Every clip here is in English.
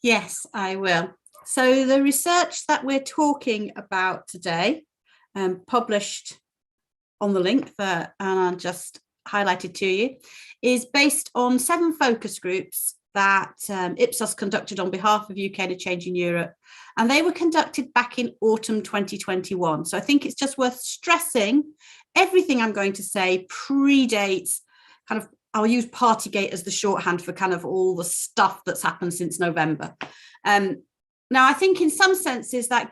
Yes, I will. So the research that we're talking about today, published on the link that Anand just highlighted to you, is based on 7 focus groups that Ipsos conducted on behalf of UK and a Change in Europe. And they were conducted back in autumn 2021. So I think it's just worth stressing everything I'm going to say predates kind of, I'll use Partygate as the shorthand for kind of all the stuff that's happened since November. Now, I think in some senses that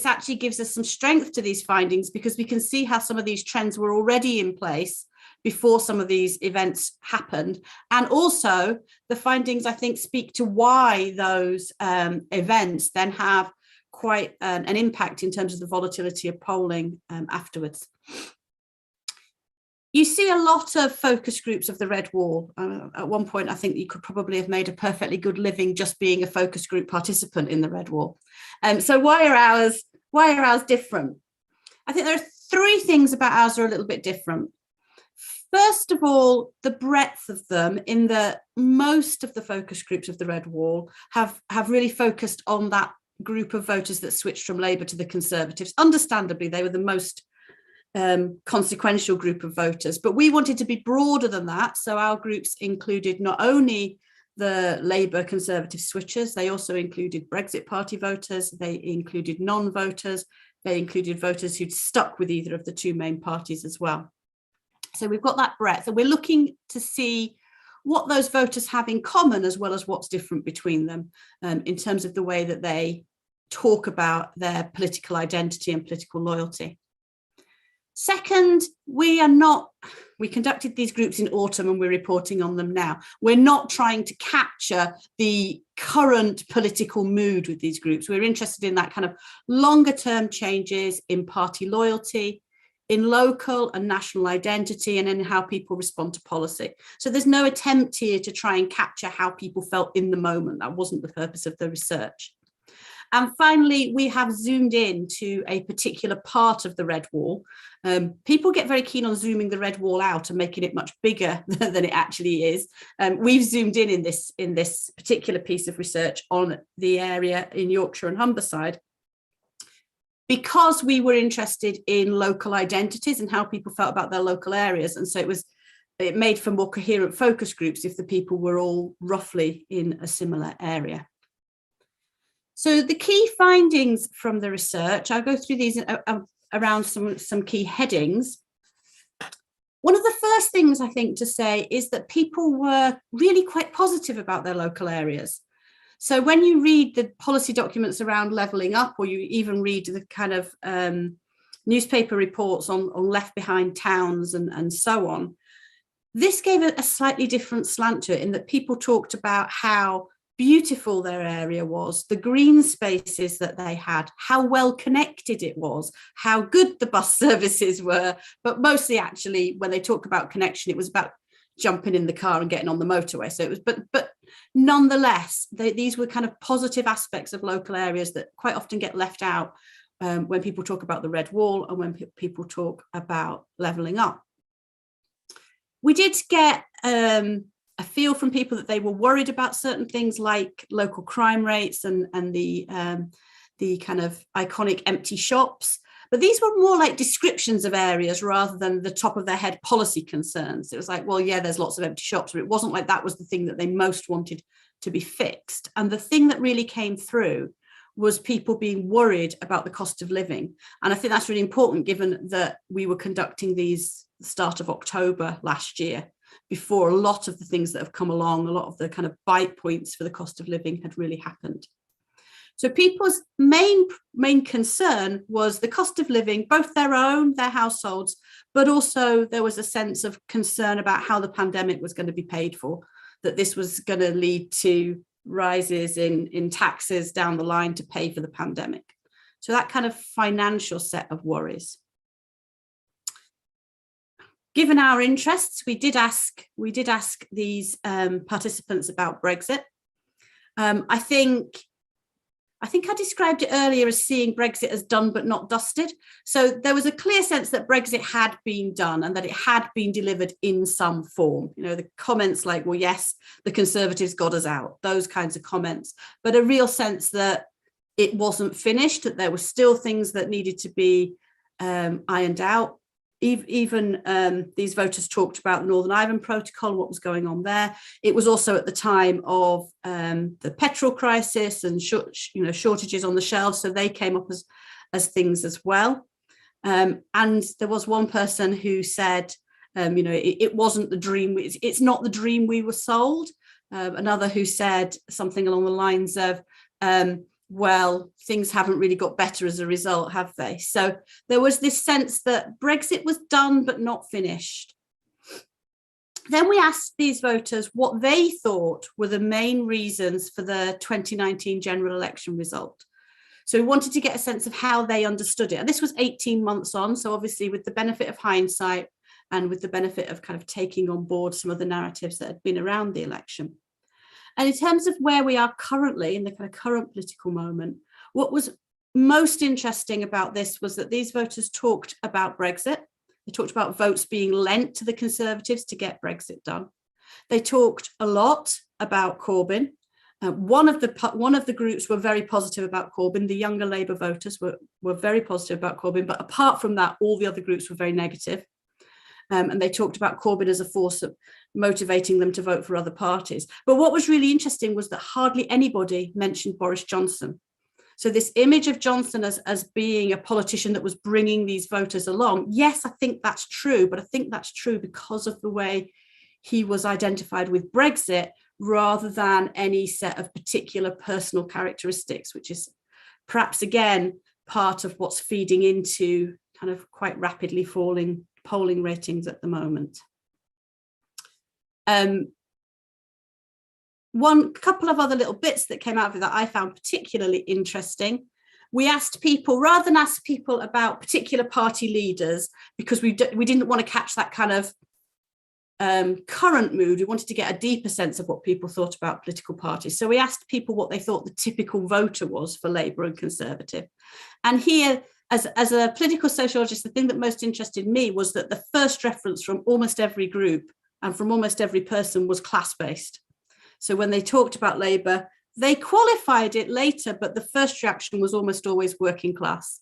actually gives us some strength to these findings, because we can see how some of these trends were already in place before some of these events happened. And also the findings, I think, speak to why those events then have quite an impact in terms of the volatility of polling afterwards. You see a lot of focus groups of the Red Wall. At one point, I think you could probably have made a perfectly good living just being a focus group participant in the Red Wall. So why are ours different? I think there are 3 things about ours are a little bit different. First of all, the breadth of them, in that most of the focus groups of the Red Wall have really focused on that group of voters that switched from Labour to the Conservatives. Understandably, they were the most consequential group of voters, but we wanted to be broader than that. So our groups included not only the Labour Conservative switchers, they also included Brexit Party voters, they included non-voters, they included voters who'd stuck with either of the 2 main parties as well. So we've got that breadth, and we're looking to see what those voters have in common as well as what's different between them in terms of the way that they talk about their political identity and political loyalty. Second, we conducted these groups in autumn and we're reporting on them now. We're not trying to capture the current political mood with these groups. We're interested in that kind of longer term changes in party loyalty, in local and national identity, and in how people respond to policy. So there's no attempt here to try and capture how people felt in the moment. That wasn't the purpose of the research. And finally, we have zoomed in to a particular part of the Red Wall. People get very keen on zooming the Red Wall out and making it much bigger than it actually is. We've zoomed in this particular piece of research on the area in Yorkshire and Humberside, because we were interested in local identities and how people felt about their local areas. And so it made for more coherent focus groups if the people were all roughly in a similar area. So the key findings from the research, I'll go through these around some key headings. One of the first things I think to say is that people were really quite positive about their local areas. So when you read the policy documents around levelling up, or you even read the kind of newspaper reports on left behind towns and so on, this gave a slightly different slant to it, in that people talked about how beautiful their area was, the green spaces that they had, how well connected it was, how good the bus services were. But mostly, actually, when they talk about connection, it was about jumping in the car and getting on the motorway. So it was, but nonetheless, these were kind of positive aspects of local areas that quite often get left out when people talk about the Red Wall and when people talk about levelling up. We did get a feel from people that they were worried about certain things like local crime rates and the kind of iconic empty shops. But these were more like descriptions of areas rather than the top of their head policy concerns. It was like, well, yeah, there's lots of empty shops, but it wasn't like that was the thing that they most wanted to be fixed. And the thing that really came through was people being worried about the cost of living. And I think that's really important, given that we were conducting these the start of October last year, before a lot of the things that have come along, a lot of the kind of bite points for the cost of living had really happened. So people's main concern was the cost of living, both their households, but also there was a sense of concern about how the pandemic was going to be paid for, that this was going to lead to rises in taxes down the line to pay for the pandemic. So that kind of financial set of worries. Given our interests, we did ask these participants about Brexit. I think I think I described it earlier as seeing Brexit as done but not dusted. So there was a clear sense that Brexit had been done and that it had been delivered in some form. You know, the comments like, well, yes, the Conservatives got us out, those kinds of comments, but a real sense that it wasn't finished, that there were still things that needed to be ironed out. Even these voters talked about the Northern Ireland Protocol, what was going on there. It was also at the time of the petrol crisis and shortages on the shelves, so they came up as things as well. And there was one person who said, it wasn't the dream. It's not the dream we were sold. Another who said something along the lines of, well, things haven't really got better as a result, have they? So there was this sense that Brexit was done but not finished. Then we asked these voters what they thought were the main reasons for the 2019 general election result. So we wanted to get a sense of how they understood it. And this was 18 months on. So obviously with the benefit of hindsight and with the benefit of kind of taking on board some of the narratives that had been around the election. And in terms of where we are currently in the kind of current political moment, what was most interesting about this was that these voters talked about Brexit. They talked about votes being lent to the Conservatives to get Brexit done. They talked a lot about Corbyn. One of the groups were very positive about Corbyn. The younger Labour voters were very positive about Corbyn, but apart from that, all the other groups were very negative. And they talked about Corbyn as a force of motivating them to vote for other parties. But what was really interesting was that hardly anybody mentioned Boris Johnson. So this image of Johnson as being a politician that was bringing these voters along, yes, I think that's true, but I think that's true because of the way he was identified with Brexit rather than any set of particular personal characteristics, which is perhaps, again, part of what's feeding into kind of quite rapidly falling polling ratings at the moment. One couple of other little bits that came out of it that I found particularly interesting. We asked people, rather than ask people about particular party leaders, because we didn't want to catch that kind of current mood, we wanted to get a deeper sense of what people thought about political parties. So we asked people what they thought the typical voter was for Labour and Conservative. And here, as a political sociologist, the thing that most interested me was that the first reference from almost every group and from almost every person was class-based. So when they talked about Labour, they qualified it later, but the first reaction was almost always working class.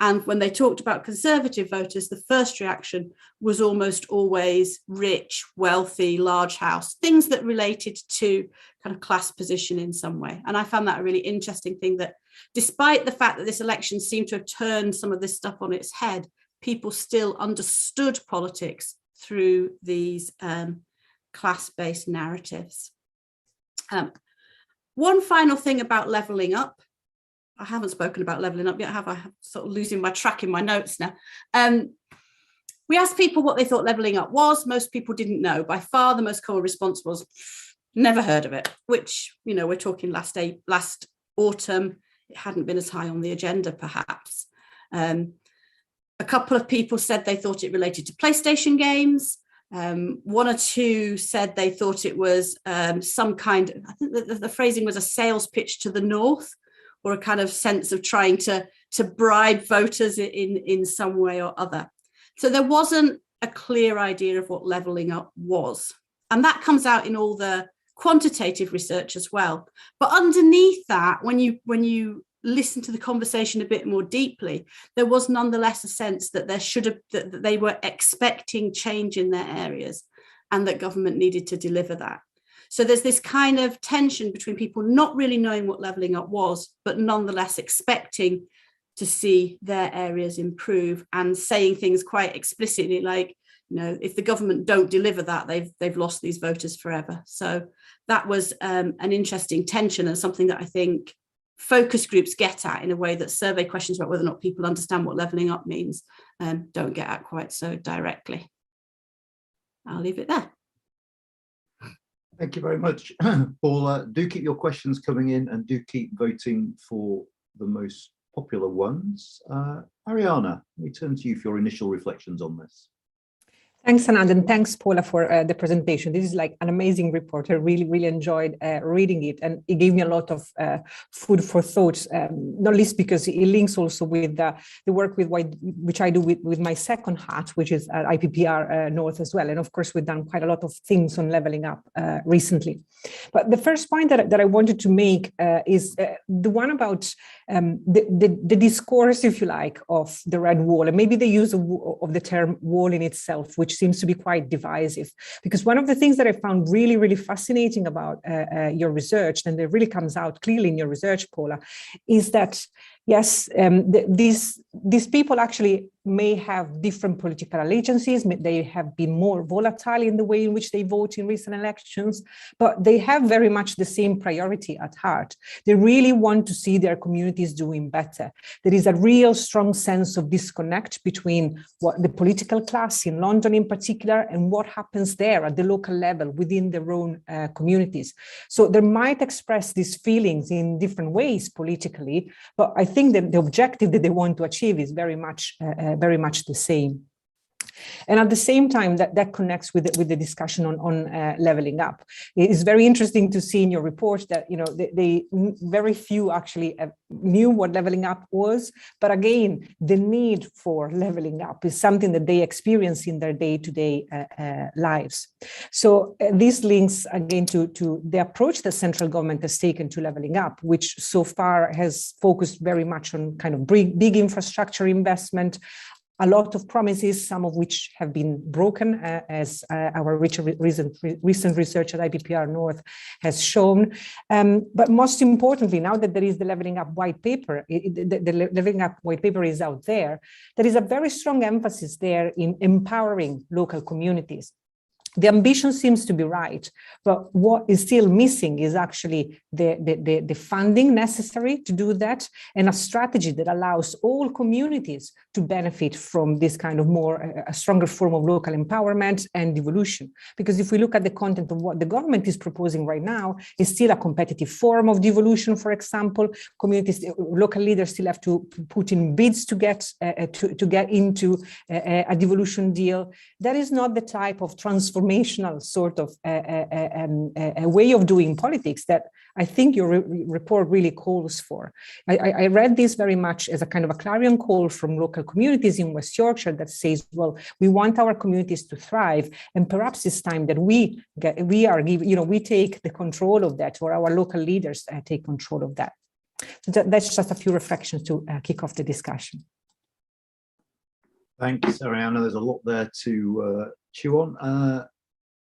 And when they talked about Conservative voters, the first reaction was almost always rich, wealthy, large house, things that related to kind of class position in some way. And I found that a really interesting thing, that despite the fact that this election seemed to have turned some of this stuff on its head, people still understood politics through these class-based narratives. One final thing about levelling up. I haven't spoken about levelling up yet, have I? I'm sort of losing my track in my notes now. We asked people what they thought levelling up was. Most people didn't know. By far, the most common response was, never heard of it, which, you know, we're talking last autumn. It hadn't been as high on the agenda, perhaps. A couple of people said they thought it related to PlayStation games. One or two said they thought it was some kind of, I think the phrasing was a sales pitch to the North, or a kind of sense of trying to bribe voters in some way or other. So there wasn't a clear idea of what levelling up was. And that comes out in all the quantitative research as well. But underneath that, when you listen to the conversation a bit more deeply, there was nonetheless a sense that that they were expecting change in their areas and that government needed to deliver that. So there's this kind of tension between people not really knowing what levelling up was, but nonetheless expecting to see their areas improve and saying things quite explicitly like, you know, if the government don't deliver that, they've lost these voters forever. So that was an interesting tension, and something that I think focus groups get at in a way that survey questions about whether or not people understand what levelling up means don't get at quite so directly. I'll leave it there. Thank you very much, Paula. Do keep your questions coming in and do keep voting for the most popular ones. Ariana, let me turn to you for your initial reflections on this. Thanks, Anand, and thanks, Paula, for the presentation. This is like an amazing report. I really, really enjoyed reading it, and it gave me a lot of food for thought, not least because it links also with the work which I do with my second hat, which is at IPPR North as well. And of course, we've done quite a lot of things on levelling up recently. But the first point that I wanted to make is the one about the discourse, if you like, of the red wall, and maybe the use of the term wall in itself, which seems to be quite divisive. Because one of the things that I found really, really fascinating about your research, and it really comes out clearly in your research, Paula, is that yes, these people actually may have different political allegiances. They have been more volatile in the way in which they vote in recent elections, but they have very much the same priority at heart. They really want to see their communities doing better. There is a real strong sense of disconnect between what the political class in London in particular and what happens there at the local level within their own communities. So they might express these feelings in different ways politically, but I think that the objective that they want to achieve is very much the same. And at the same time, that connects with the discussion on levelling up. It is very interesting to see in your report that they very few actually knew what levelling up was. But again, the need for levelling up is something that they experience in their day-to-day lives. So this links again to the approach that central government has taken to levelling up, which so far has focused very much on kind of big infrastructure investment, a lot of promises, some of which have been broken, as our recent research at IPPR North has shown. But most importantly, now that there is the Levelling Up white paper, the Levelling Up white paper is out there, there is a very strong emphasis there in empowering local communities. The ambition seems to be right, but what is still missing is actually the funding necessary to do that, and a strategy that allows all communities to benefit from this kind of a stronger form of local empowerment and devolution. Because if we look at the content of what the government is proposing right now, it's still a competitive form of devolution, for example. Communities, local leaders still have to put in bids to get into a devolution deal. That is not the type of transformational sort of a way of doing politics that I think your report really calls for. I read this very much as a kind of a clarion call from local communities in West Yorkshire that says, well, we want our communities to thrive, and perhaps it's time that we take the control of that, or our local leaders take control of that. So that's just a few reflections to kick off the discussion. Thanks, Arianna. There's a lot there to chew on.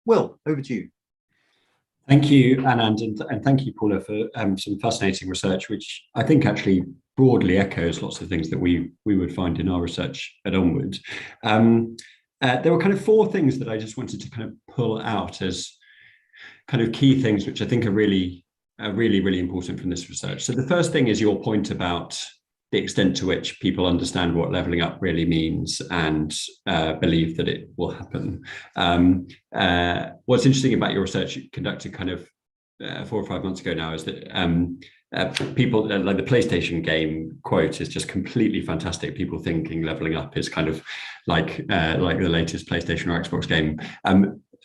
Will, over to you. Thank you, Anand, and thank you, Paula, for some fascinating research, which I think actually broadly echoes lots of things that we would find in our research at Onward. There were kind of four things that I just wanted to kind of pull out as kind of key things, which I think are really important from this research. So the first thing is your point about the extent to which people understand what levelling up really means and believe that it will happen. What's interesting about your research you conducted kind of 4 or 5 months ago now is that people, like the PlayStation game quote is just completely fantastic. People thinking levelling up is kind of like the latest PlayStation or Xbox game.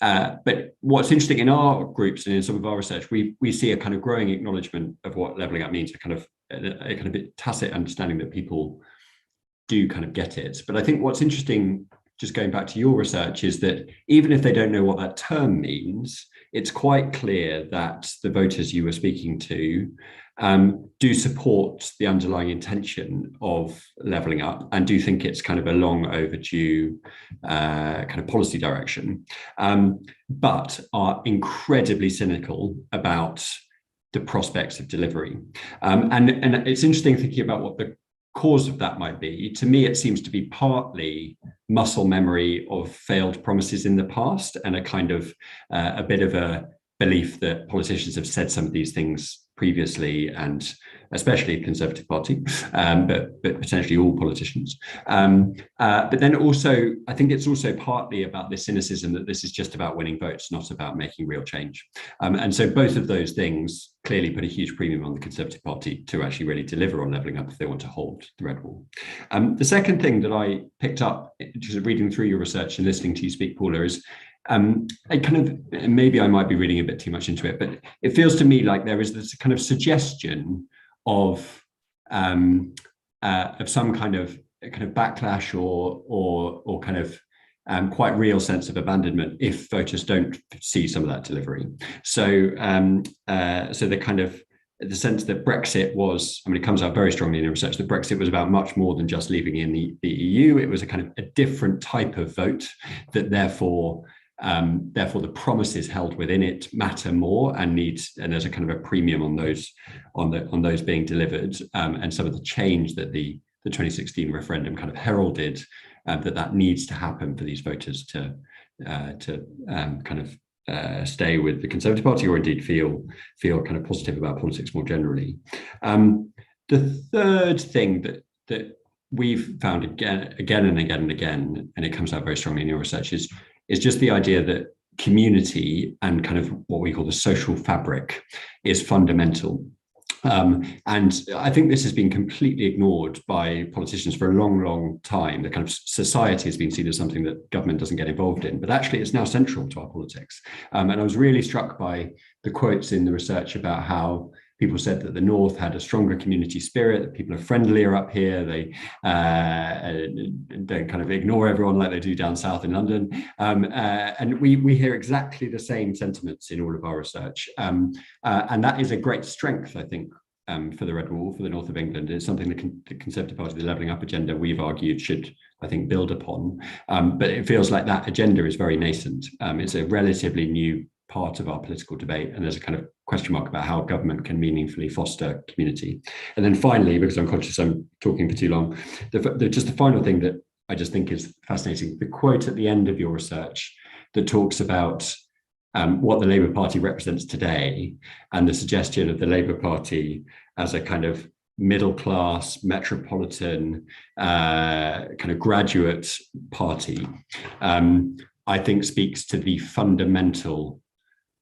But what's interesting in our groups and in some of our research, we see a kind of growing acknowledgement of what levelling up means, a kind of tacit understanding that people do kind of get it. But I think what's interesting, just going back to your research, is that even if they don't know what that term means, it's quite clear that the voters you were speaking to do support the underlying intention of levelling up and do think it's kind of a long overdue kind of policy direction, but are incredibly cynical about the prospects of delivery. And it's interesting thinking about what the cause of that might be. To me, it seems to be partly muscle memory of failed promises in the past and a kind of a bit of a belief that politicians have said some of these things previously, and especially the Conservative Party, but potentially all politicians. But then also, I think it's also partly about this cynicism that this is just about winning votes, not about making real change. And so both of those things clearly put a huge premium on the Conservative Party to actually really deliver on levelling up if they want to hold the red wall. The second thing that I picked up, just reading through your research and listening to you speak, Paula, is I kind of, maybe I might be reading a bit too much into it, but it feels to me like there is this kind of suggestion of some kind of backlash or kind of quite real sense of abandonment if voters don't see some of that delivery. So the kind of the sense that Brexit was, I mean, it comes out very strongly in the research that Brexit was about much more than just leaving in the EU. It was a kind of a different type of vote that therefore the promises held within it matter more and there's a kind of a premium on those being delivered, and some of the change that the 2016 referendum kind of heralded, that needs to happen for these voters to stay with the Conservative Party, or indeed feel kind of positive about politics more generally. The third thing that we've found again and again, and it comes out very strongly in your research, is just the idea that community and kind of what we call the social fabric is fundamental. And I think this has been completely ignored by politicians for a long time. The kind of society has been seen as something that government doesn't get involved in, but actually it's now central to our politics. And I was really struck by the quotes in the research about how people said that the North had a stronger community spirit, that people are friendlier up here, they don't kind of ignore everyone like they do down south in London. And we hear exactly the same sentiments in all of our research. And that is a great strength, I think, for the Red Wall, for the North of England. It's something the Conservative Party, the levelling up agenda, we've argued should, I think, build upon. But it feels like that agenda is very nascent. It's a relatively new part of our political debate, and there's a kind of question mark about how government can meaningfully foster community. And then finally, because I'm conscious I'm talking for too long, just the final thing that I just think is fascinating, the quote at the end of your research that talks about what the Labour Party represents today, and the suggestion of the Labour Party as a kind of middle class, metropolitan, kind of graduate party, I think speaks to the fundamental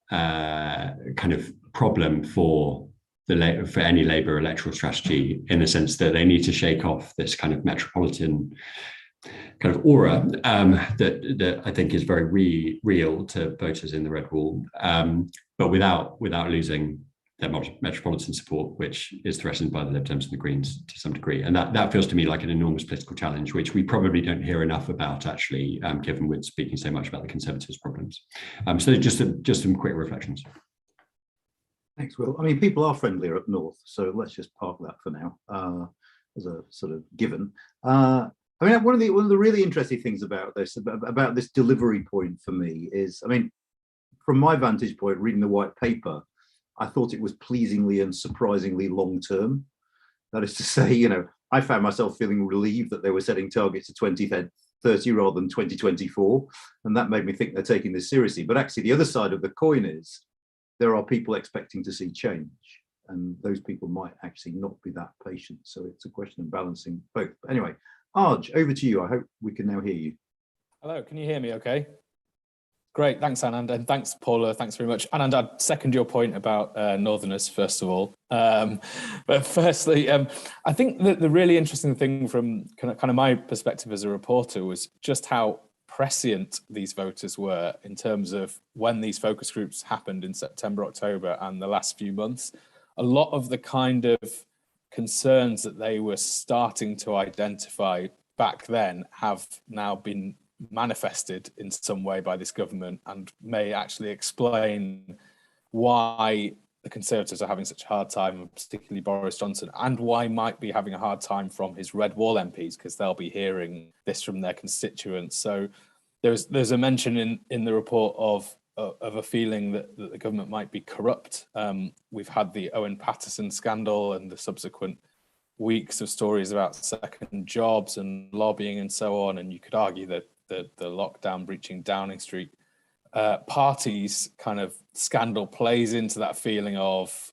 kind of problem for any Labour electoral strategy, in the sense that they need to shake off this kind of metropolitan kind of aura that I think is very real to voters in the Red Wall, but without losing their metropolitan support, which is threatened by the Lib Dems and the Greens to some degree. And that feels to me like an enormous political challenge, which we probably don't hear enough about, actually, given we're speaking so much about the Conservatives' problems. So just some quick reflections. Thanks, Will. I mean, people are friendlier up north, so let's just park that for now as a sort of given. I mean, one of the really interesting things about this delivery point for me is, I mean, from my vantage point, reading the white paper, I thought it was pleasingly and surprisingly long term. That is to say, you know, I found myself feeling relieved that they were setting targets to 2030 rather than 2024. And that made me think they're taking this seriously. But actually, the other side of the coin is there are people expecting to see change. And those people might actually not be that patient. So it's a question of balancing both. But anyway, Arj, over to you. I hope we can now hear you. Hello, can you hear me okay? Great, thanks Anand, and thanks Paula, thanks very much. Anand, I'd second your point about Northerners, first of all. But firstly, I think that the really interesting thing from kind of my perspective as a reporter was just how prescient these voters were in terms of when these focus groups happened in September, October, and the last few months. A lot of the kind of concerns that they were starting to identify back then have now been manifested in some way by this government, and may actually explain why the Conservatives are having such a hard time, particularly Boris Johnson, and why might be having a hard time from his Red Wall MPs, because they'll be hearing this from their constituents. So there's a mention in the report of a feeling that the government might be corrupt. We've had the Owen Paterson scandal and the subsequent weeks of stories about second jobs and lobbying and so on, and you could argue that the lockdown breaching Downing Street parties kind of scandal plays into that feeling of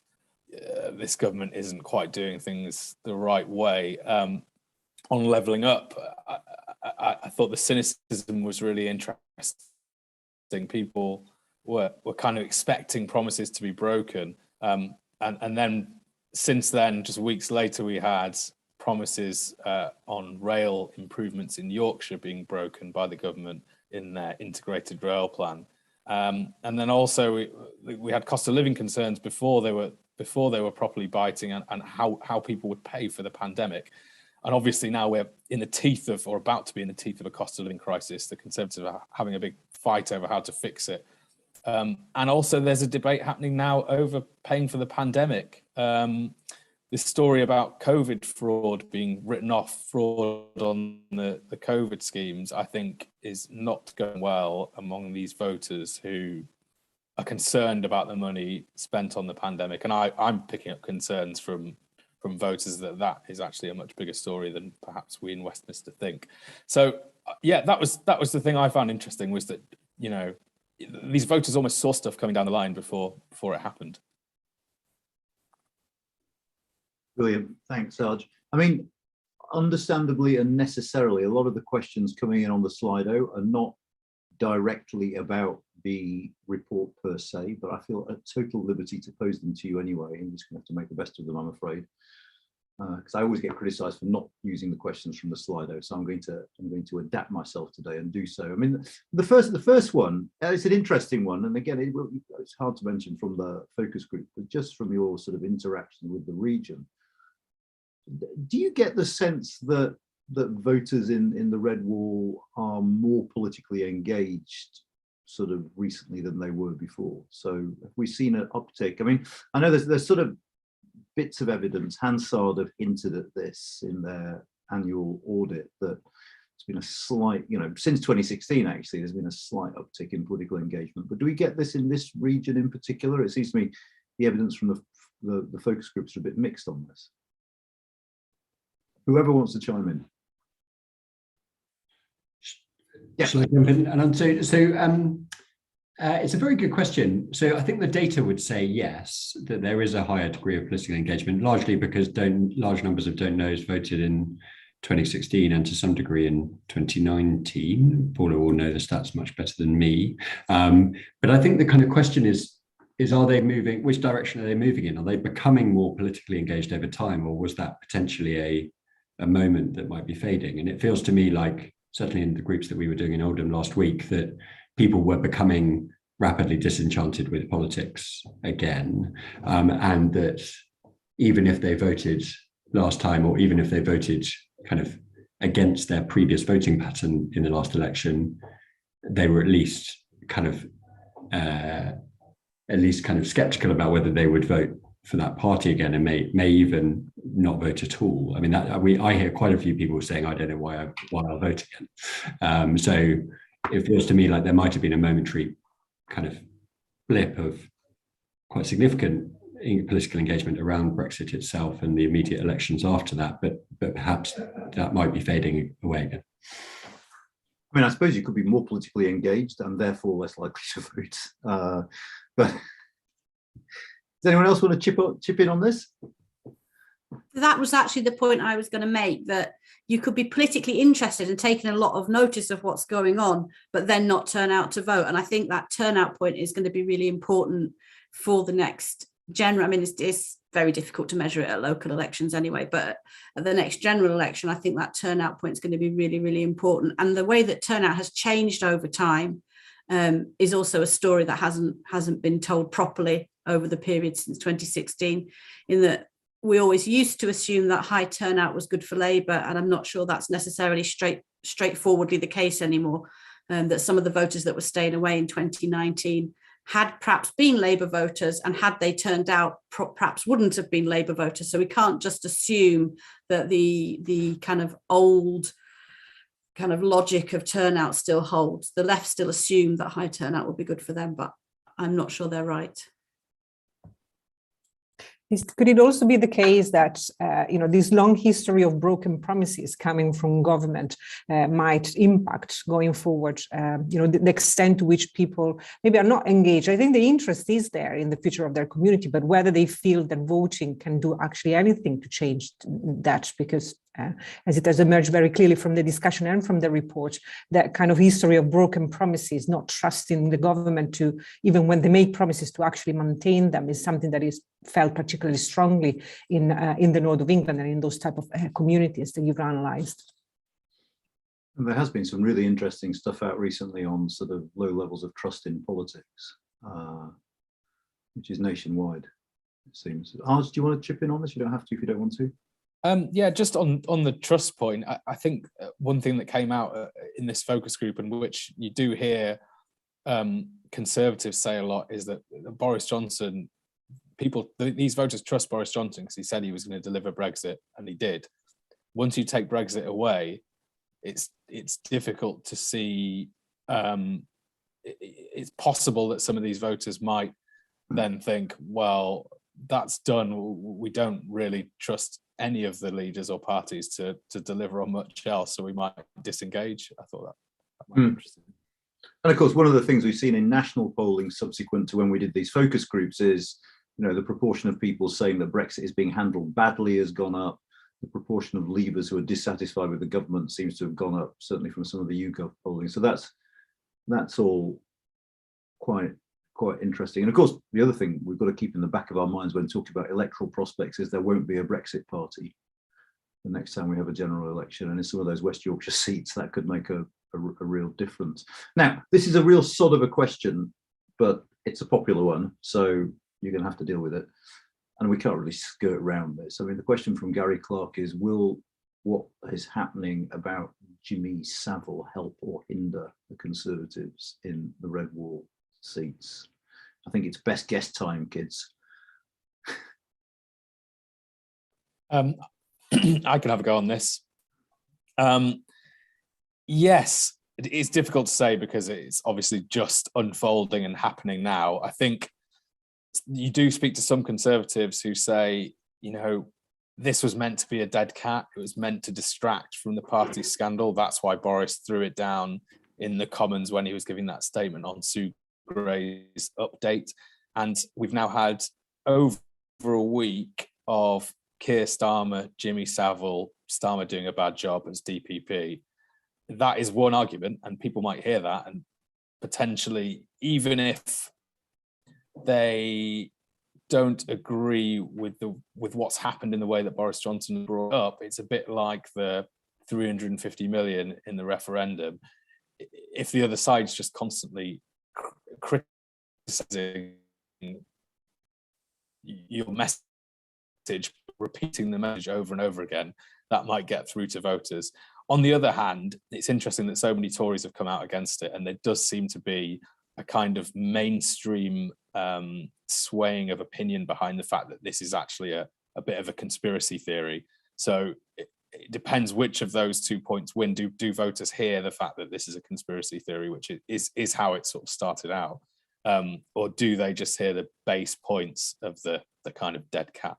this government isn't quite doing things the right way. On levelling up, I thought the cynicism was really interesting. People were kind of expecting promises to be broken, and then since then, just weeks later, we had promises on rail improvements in Yorkshire being broken by the government in their integrated rail plan, and then also we had cost of living concerns before they were properly biting, and how people would pay for the pandemic. And obviously now we're in the teeth of, or about to be in the teeth of, a cost of living crisis. The Conservatives are having a big fight over how to fix it. And also there's a debate happening now over paying for the pandemic. This story about COVID fraud being written off, fraud on the COVID schemes, I think is not going well among these voters who are concerned about the money spent on the pandemic. And I'm picking up concerns from voters that is actually a much bigger story than perhaps we in Westminster think. So yeah, that was the thing I found interesting, was that, you know, these voters almost saw stuff coming down the line before it happened. Brilliant, thanks, Sarge. I mean, understandably and necessarily, a lot of the questions coming in on the Slido are not directly about the report per se, but I feel at total liberty to pose them to you anyway. I'm just going to have to make the best of them, I'm afraid, because I always get criticised for not using the questions from the Slido. So I'm going to adapt myself today and do so. I mean, the first one, it's an interesting one, and again, it's hard to mention from the focus group, but just from your sort of interaction with the region, do you get the sense that voters in the Red Wall are more politically engaged sort of recently than they were before? So have we seen an uptick? I mean, I know there's sort of bits of evidence. Hansard have hinted at this in their annual audit, that it's been a slight, you know, since 2016 actually, there's been a slight uptick in political engagement. But do we get this in this region in particular? It seems to me the evidence from the focus groups are a bit mixed on this. Whoever wants to chime in. Yeah. Shall I jump in? And so it's a very good question. So I think the data would say yes, that there is a higher degree of political engagement, largely because large numbers of don't knows voted in 2016 and to some degree in 2019. Paula will know the stats much better than me. But I think the kind of question is are they moving, which direction are they moving in? Are they becoming more politically engaged over time, or was that potentially a moment that might be fading? And it feels to me like, certainly in the groups that we were doing in Oldham last week, that people were becoming rapidly disenchanted with politics again, and that even if they voted last time, or even if they voted kind of against their previous voting pattern in the last election, they were at least kind of skeptical about whether they would vote for that party again, and may even not vote at all. I mean, I hear quite a few people saying, I don't know why I'll vote again. So it feels to me like there might have been a momentary kind of blip of quite significant political engagement around Brexit itself and the immediate elections after that, but perhaps that might be fading away again. I mean, I suppose you could be more politically engaged and therefore less likely to vote. But does anyone else want to chip in on this? That was actually the point I was going to make, that you could be politically interested and taking a lot of notice of what's going on, but then not turn out to vote. And I think that turnout point is going to be really important for the next general. I mean, it's very difficult to measure it at local elections anyway, but at the next general election, I think that turnout point is going to be really, really important. And the way that turnout has changed over time is also a story that hasn't been told properly over the period since 2016, in that we always used to assume that high turnout was good for Labour, and I'm not sure that's necessarily straightforwardly the case anymore, that some of the voters that were staying away in 2019 had perhaps been Labour voters, and had they turned out, perhaps wouldn't have been Labour voters. So we can't just assume that the kind of old kind of logic of turnout still holds. The left still assume that high turnout will be good for them, but I'm not sure they're right. Could it also be the case that this long history of broken promises coming from government might impact going forward? The extent to which people maybe are not engaged. I think the interest is there in the future of their community, but whether they feel that voting can do actually anything to change that, because as it has emerged very clearly from the discussion and from the report, that kind of history of broken promises, not trusting the government to, even when they make promises, to actually maintain them, is something that is felt particularly strongly in the north of England and in those type of communities that you've analysed. And there has been some really interesting stuff out recently on sort of low levels of trust in politics, which is nationwide, it seems. Arj, do you want to chip in on this? You don't have to if you don't want to. Yeah, just on the trust point, I think one thing that came out in this focus group, and which you do hear Conservatives say a lot, is that Boris Johnson, these voters trust Boris Johnson because he said he was going to deliver Brexit, and he did. Once you take Brexit away, it's difficult to see. It's possible that some of these voters might then think, well, that's done. We don't really trust any of the leaders or parties to deliver on much else, so we might disengage. I thought that might be interesting. And of course, one of the things we've seen in national polling subsequent to when we did these focus groups is, the proportion of people saying that Brexit is being handled badly has gone up. The proportion of Leavers who are dissatisfied with the government seems to have gone up, certainly from some of the YouGov polling. So that's all quite interesting. And of course, the other thing we've got to keep in the back of our minds when talking about electoral prospects is there won't be a Brexit party the next time we have a general election. And in some of those West Yorkshire seats, that could make a real difference. Now, this is a real sod of a question, but it's a popular one, so you're going to have to deal with it. And we can't really skirt around this. I mean, the question from Gary Clark is, will what is happening about Jimmy Savile help or hinder the Conservatives in the Red Wall seats? I think it's best guess time, kids. I can have a go on this. Yes, it's difficult to say because it's obviously just unfolding and happening now. I think you do speak to some Conservatives who say, this was meant to be a dead cat. It was meant to distract from the party scandal. That's why Boris threw it down in the Commons when he was giving that statement on Sue Gray's update. And we've now had over a week of Keir Starmer, Jimmy Savile, Starmer doing a bad job as DPP. That is one argument, and people might hear that, and potentially, even if they don't agree with what's happened in the way that Boris Johnson brought up, it's a bit like the 350 million in the referendum. If the other side's just constantly criticizing your message, repeating the message over and over again, that might get through to voters. On the other hand, it's interesting that so many Tories have come out against it, and there does seem to be a kind of mainstream swaying of opinion behind the fact that this is actually a bit of a conspiracy theory. So it depends which of those 2 points win. Do voters hear the fact that this is a conspiracy theory, which is how it sort of started out, or do they just hear the base points of the kind of dead cat?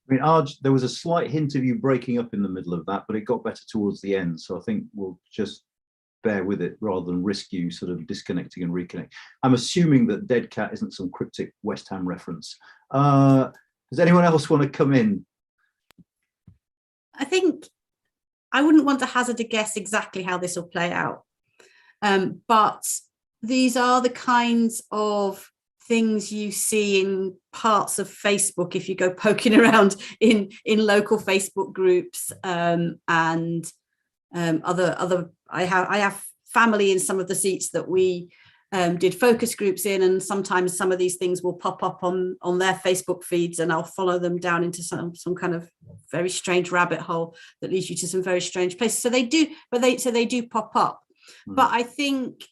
I mean, Arj, there was a slight hint of you breaking up in the middle of that, but it got better towards the end. So I think we'll just bear with it rather than risk you sort of disconnecting and reconnect. I'm assuming that dead cat isn't some cryptic West Ham reference. Does anyone else want to come in? I think I wouldn't want to hazard a guess exactly how this will play out. But these are the kinds of things you see in parts of Facebook if you go poking around in local Facebook groups and other. I have family in some of the seats that we did focus groups in, and sometimes some of these things will pop up on their Facebook feeds, and I'll follow them down into some kind of very strange rabbit hole that leads you to some very strange places. So they do pop up. But I think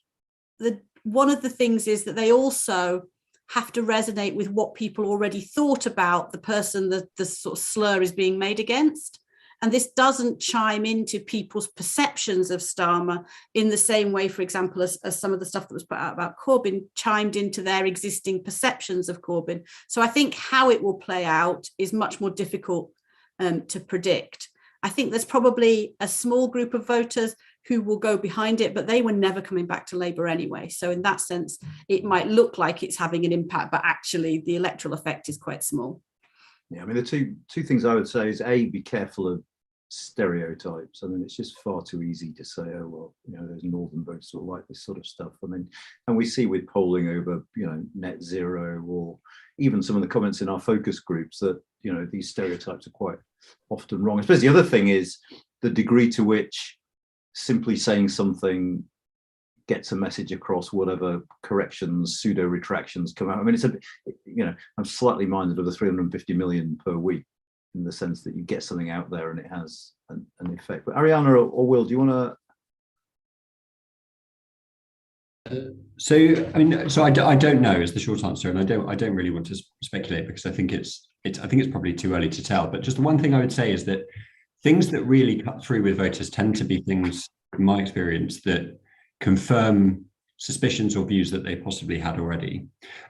that one of the things is that they also have to resonate with what people already thought about the person that the sort of slur is being made against. And this doesn't chime into people's perceptions of Starmer in the same way, for example, as some of the stuff that was put out about Corbyn chimed into their existing perceptions of Corbyn. So I think how it will play out is much more difficult to predict. I think there's probably a small group of voters who will go behind it, but they were never coming back to Labour anyway. So in that sense, it might look like it's having an impact, but actually the electoral effect is quite small. Yeah, I mean, the two things I would say is A, be careful of stereotypes. I mean, it's just far too easy to say, oh, well, you know, there's northern voters who like this sort of stuff. I mean, and we see with polling over, you know, net zero, or even some of the comments in our focus groups that, you know, these stereotypes are quite often wrong. I suppose the other thing is the degree to which simply saying something gets a message across, whatever corrections, pseudo retractions come out. I mean, it's a, you know, I'm slightly minded of the 350 million per week in the sense that you get something out there and it has an effect. But Ariana or Will, do you want to? So I mean, so I don't know is the short answer, and I don't really want to speculate because I think it's probably too early to tell. But just the one thing I would say is that things that really cut through with voters tend to be things, in my experience, that confirm suspicions or views that they possibly had already.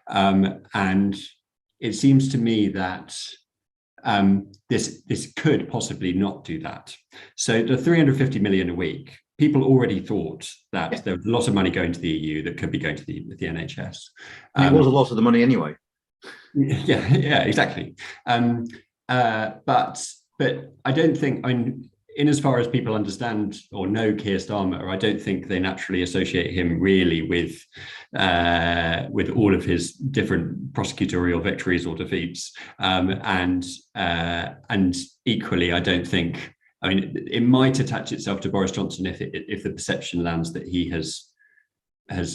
And it seems to me that this could possibly not do that. So the 350 million a week, people already thought that there was a lot of money going to the EU that could be going to the NHS. it was a lot of the money anyway. Yeah, exactly. But I don't think, in as far as people understand or know Keir Starmer, I don't think they naturally associate him really with all of his different prosecutorial victories or defeats. And equally, I don't think, I mean, it might attach itself to Boris Johnson if the perception lands that he has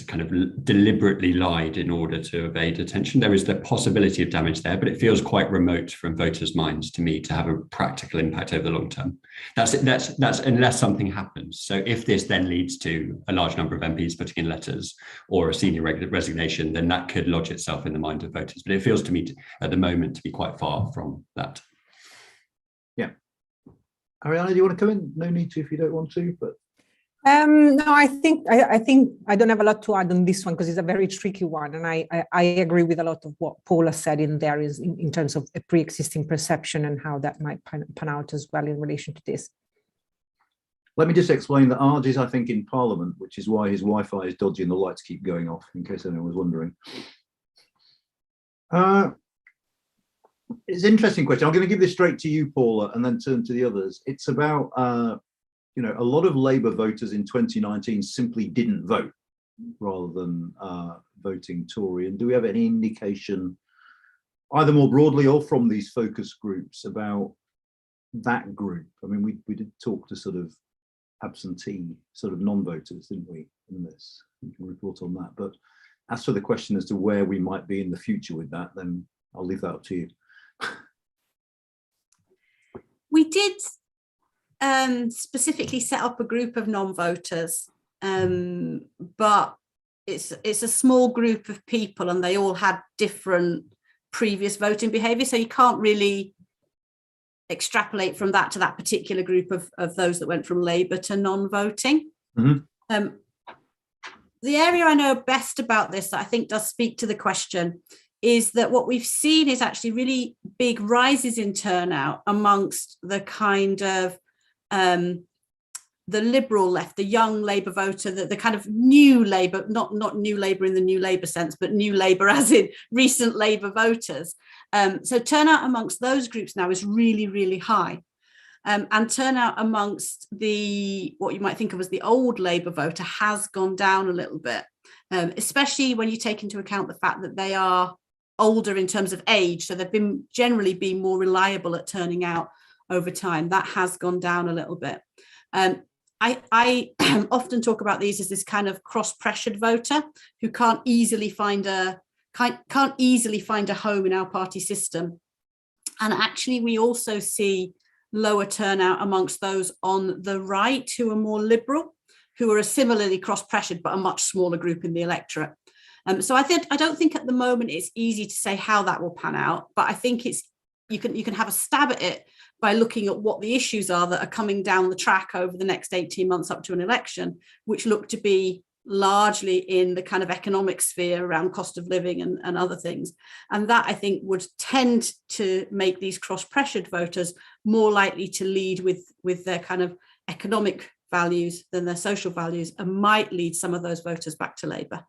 kind of deliberately lied in order to evade attention. There is the possibility of damage there, but it feels quite remote from voters' minds to me to have a practical impact over the long term. That's unless something happens. So if this then leads to a large number of MPs putting in letters or a senior resignation, then that could lodge itself in the mind of voters. But it feels to me at the moment to be quite far from that. Yeah. Ariana, do you want to come in? No need to if you don't want to, but no, I think I don't have a lot to add on this one because it's a very tricky one, and I agree with a lot of what Paula said in there is in terms of a pre-existing perception and how that might pan out as well in relation to this. Let me just explain that Arj is, I think, in Parliament, which is why his Wi-Fi is dodgy and the lights keep going off, in case anyone was wondering. It's an interesting question. I'm going to give this straight to you, Paula, and then turn to the others. It's about you know, a lot of Labour voters in 2019 simply didn't vote rather than voting Tory. And do we have any indication, either more broadly or from these focus groups, about that group? I mean, we did talk to sort of absentee, sort of non-voters, didn't we, in this? We can report on that. But as for the question as to where we might be in the future with that, then I'll leave that up to you. We did specifically set up a group of non-voters, but it's a small group of people and they all had different previous voting behaviour, so you can't really extrapolate from that to that particular group of those that went from Labour to non-voting. Mm-hmm. The area I know best about this that I think does speak to the question is that what we've seen is actually really big rises in turnout amongst the kind of the liberal left, the young Labour voter, the kind of new Labour, not new Labour in the new Labour sense, but new Labour as in recent Labour voters. So turnout amongst those groups now is really, really high. And turnout amongst what you might think of as the old Labour voter has gone down a little bit, especially when you take into account the fact that they are older in terms of age. So they've generally been more reliable at turning out over time. That has gone down a little bit. I often talk about these as this kind of cross-pressured voter who can't easily find a home in our party system. And actually, we also see lower turnout amongst those on the right who are more liberal, who are similarly cross-pressured, but a much smaller group in the electorate. So I don't think at the moment it's easy to say how that will pan out, but I think it's you can have a stab at it by looking at what the issues are that are coming down the track over the next 18 months up to an election, which look to be largely in the kind of economic sphere around cost of living and other things. And that, I think, would tend to make these cross-pressured voters more likely to lead with their kind of economic values than their social values, and might lead some of those voters back to Labour.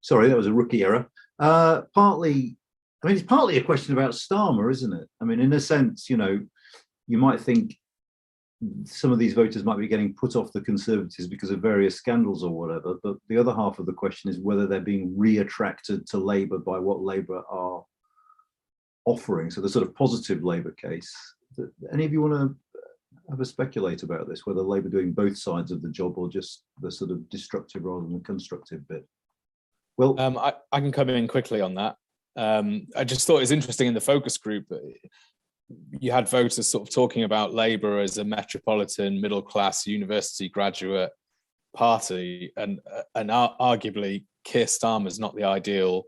Sorry, that was a rookie error. It's partly a question about Starmer, isn't it? I mean, in a sense, you know, you might think some of these voters might be getting put off the Conservatives because of various scandals or whatever, but the other half of the question is whether they're being re-attracted to Labour by what Labour are offering. So the sort of positive Labour case. Any of you want to have a speculate about this, whether Labour doing both sides of the job or just the sort of destructive rather than the constructive bit? Well, I can come in quickly on that. I just thought it was interesting in the focus group, you had voters sort of talking about Labour as a metropolitan, middle-class, university graduate party, and arguably Keir Starmer's not the ideal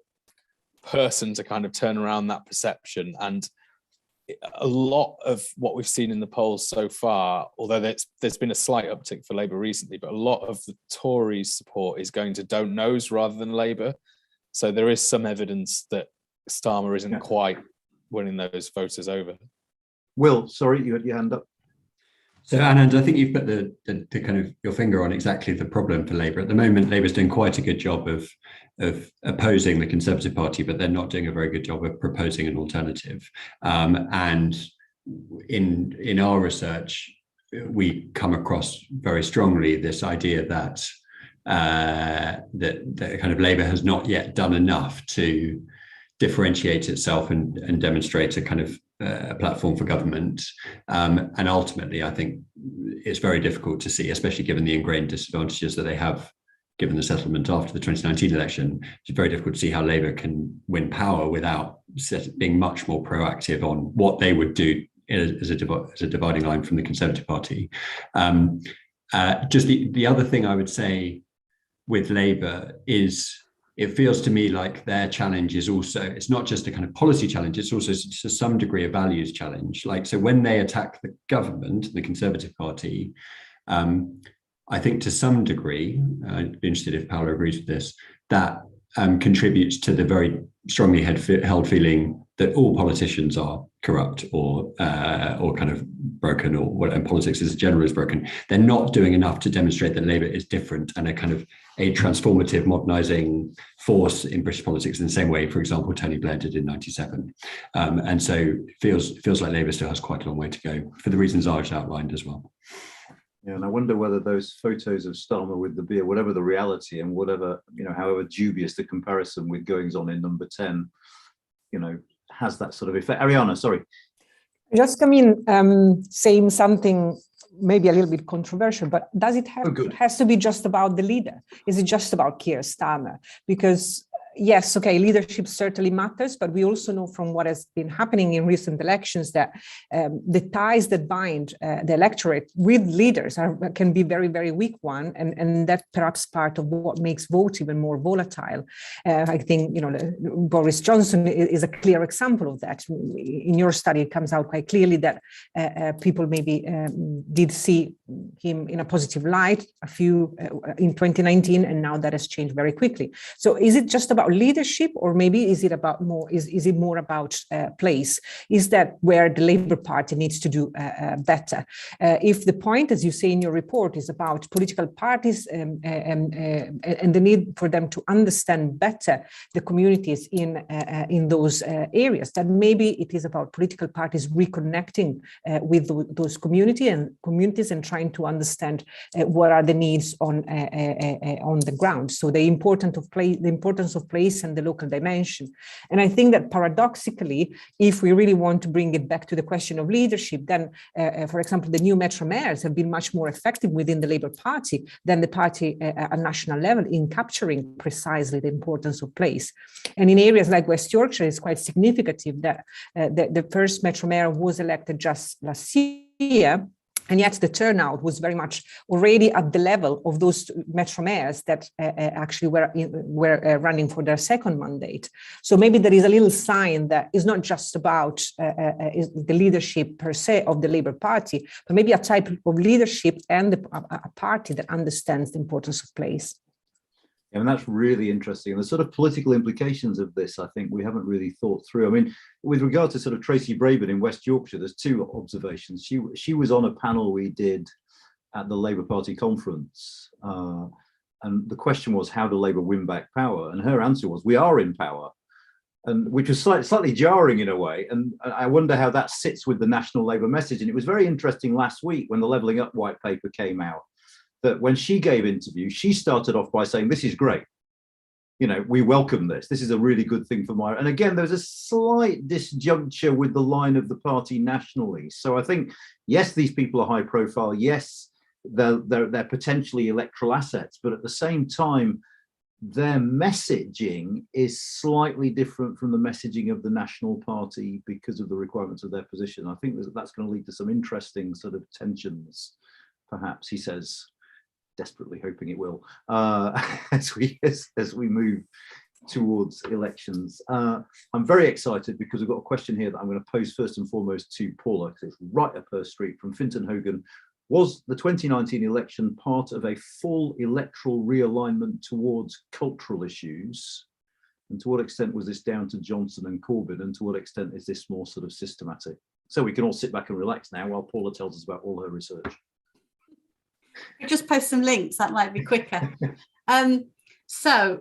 person to kind of turn around that perception. And a lot of what we've seen in the polls so far, although there's been a slight uptick for Labour recently, but a lot of the Tories' support is going to don't knows rather than Labour. So there is some evidence that Starmer isn't quite winning those voters over. Will, sorry, you had your hand up. So Anand, I think you've put the kind of your finger on exactly the problem for Labour. At the moment, Labour's doing quite a good job of opposing the Conservative Party, but they're not doing a very good job of proposing an alternative. And in our research, we come across very strongly this idea that that kind of Labour has not yet done enough to differentiate itself and demonstrate a kind of a platform for government. And ultimately, I think it's very difficult to see, especially given the ingrained disadvantages that they have given the settlement after the 2019 election. It's very difficult to see how Labour can win power without being much more proactive on what they would do as a dividing line from the Conservative Party. Just the other thing I would say with Labour is, it feels to me like their challenge is also, it's not just a kind of policy challenge, it's also to some degree a values challenge. Like, so when they attack the government, the Conservative Party, I think to some degree, I'd be interested if Paula agrees with this, that contributes to the very strongly held feeling that all politicians are corrupt or kind of broken, or what, and politics as a general is broken. They're not doing enough to demonstrate that Labour is different and a kind of a transformative, modernising force in British politics in the same way, for example, Tony Blair did in '97. And so it feels like Labour still has quite a long way to go for the reasons I've outlined as well. Yeah, and I wonder whether those photos of Starmer with the beer, whatever the reality and whatever, you know, however dubious the comparison with goings on in number 10, you know, has that sort of effect. Ariana, sorry. Just come in saying something maybe a little bit controversial, but does it have has to be just about the leader? Is it just about Keir Starmer? Because yes, okay, leadership certainly matters, but we also know from what has been happening in recent elections that the ties that bind the electorate with leaders can be very, very weak one, and that perhaps part of what makes vote even more volatile. I think, you know, Boris Johnson is a clear example of that. In your study, it comes out quite clearly that people maybe did see him in a positive light a few in 2019, and now that has changed very quickly. So is it just about leadership, or maybe is it about more? Is it more about place? Is that where the Labour Party needs to do better? If the point, as you say in your report, is about political parties and the need for them to understand better the communities in those areas, then maybe it is about political parties reconnecting with those communities and trying to understand what are the needs on the ground. So the importance of place and the local dimension. And I think that paradoxically, if we really want to bring it back to the question of leadership, then, for example, the new metro mayors have been much more effective within the Labour Party than the party at national level in capturing precisely the importance of place. And in areas like West Yorkshire, it's quite significant that the first metro mayor was elected just last year. And yet the turnout was very much already at the level of those metro mayors that actually were running for their second mandate. So maybe there is a little sign that it's not just about the leadership per se of the Labour Party, but maybe a type of leadership and a party that understands the importance of place. Yeah, and that's really interesting. And the sort of political implications of this, I think we haven't really thought through. I mean, with regard to sort of Tracy Brabin in West Yorkshire, there's two observations. She was on a panel we did at the Labour Party conference. And the question was, how do Labour win back power? And her answer was, we are in power. And which was slightly jarring in a way. And I wonder how that sits with the National Labour message. And it was very interesting last week when the Levelling Up white paper came out, that when she gave interviews, she started off by saying, this is great. You know, we welcome this. This is a really good thing for my, and again, there's a slight disjuncture with the line of the party nationally. So I think, yes, these people are high profile. Yes, they're potentially electoral assets, but at the same time, their messaging is slightly different from the messaging of the National Party because of the requirements of their position. I think that's going to lead to some interesting sort of tensions, perhaps, he says, desperately hoping it will, as we move towards elections. I'm very excited because we've got a question here that I'm going to pose first and foremost to Paula, because it's right up her street, from Finton Hogan. Was the 2019 election part of a full electoral realignment towards cultural issues? And to what extent was this down to Johnson and Corbyn? And to what extent is this more sort of systematic? So we can all sit back and relax now while Paula tells us about all her research. Just post some links, that might be quicker. So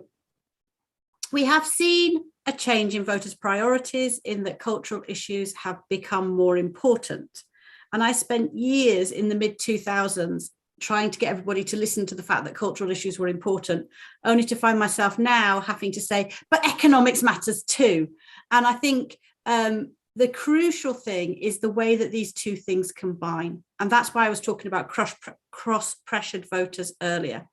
we have seen a change in voters' priorities in that cultural issues have become more important. And I spent years in the mid-2000s trying to get everybody to listen to the fact that cultural issues were important, only to find myself now having to say, but economics matters too. And I think the crucial thing is the way that these two things combine. And that's why I was talking about cross-pressured voters earlier.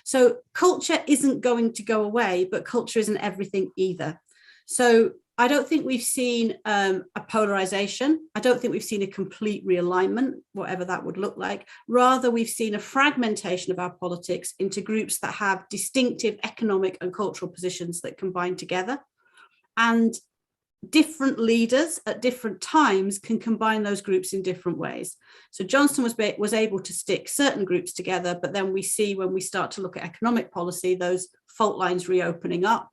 So culture isn't going to go away, but culture isn't everything either. So I don't think we've seen a polarization. I don't think we've seen a complete realignment, whatever that would look like. Rather, we've seen a fragmentation of our politics into groups that have distinctive economic and cultural positions that combine together. And different leaders at different times can combine those groups in different ways. So Johnson was able to stick certain groups together, but then we see when we start to look at economic policy, those fault lines reopening up,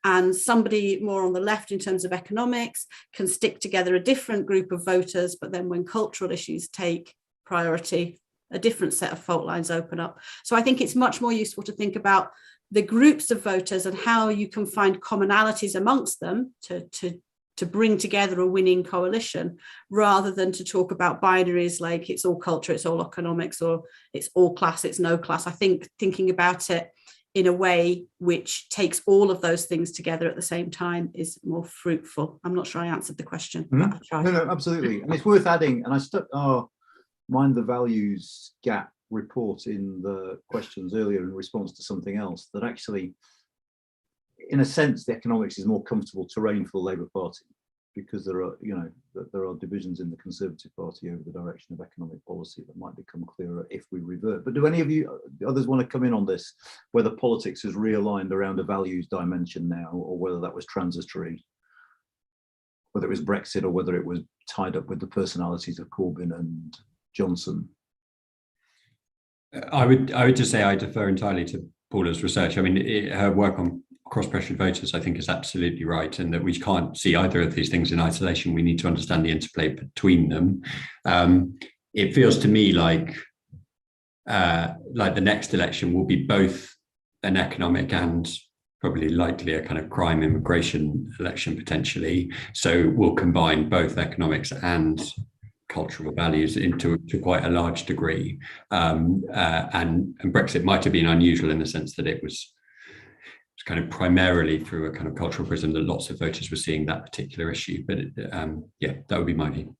and somebody more on the left in terms of economics can stick together a different group of voters, but then when cultural issues take priority, a different set of fault lines open up. So I think it's much more useful to think about the groups of voters and how you can find commonalities amongst them to bring together a winning coalition, rather than to talk about binaries like it's all culture, it's all economics, or it's all class, it's no class. I think thinking about it in a way which takes all of those things together at the same time is more fruitful. I'm not sure I answered the question. Mm-hmm. No, absolutely. And it's worth adding, and I stuck our Mind the Values Gap report in the questions earlier in response to something else, that actually, in a sense, the economics is more comfortable terrain for the Labour Party, because there are divisions in the Conservative Party over the direction of economic policy that might become clearer if we revert. But do any of you others want to come in on this, whether politics has realigned around a values dimension now, or whether that was transitory, whether it was Brexit or whether it was tied up with the personalities of Corbyn and Johnson? I would just say I defer entirely to Paula's research. I mean, her work on cross-pressured voters, I think, is absolutely right, and that we can't see either of these things in isolation. We need to understand the interplay between them. It feels to me like the next election will be both an economic and probably likely a kind of crime immigration election potentially. So we'll combine both economics and cultural values to quite a large degree. And Brexit might have been unusual in the sense that it was kind of primarily through a kind of cultural prism that lots of voters were seeing that particular issue. But yeah, that would be my view.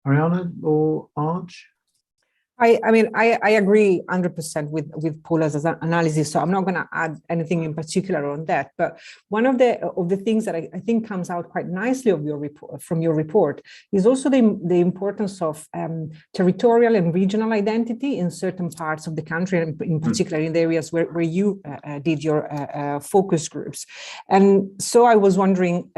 Ariana or Arj? I agree 100% with Paula's analysis. So I'm not going to add anything in particular on that. But one of the things that I think comes out quite nicely of your report, from your report, is also the importance of territorial and regional identity in certain parts of the country, and in particular in the areas where you did your focus groups. And so I was wondering,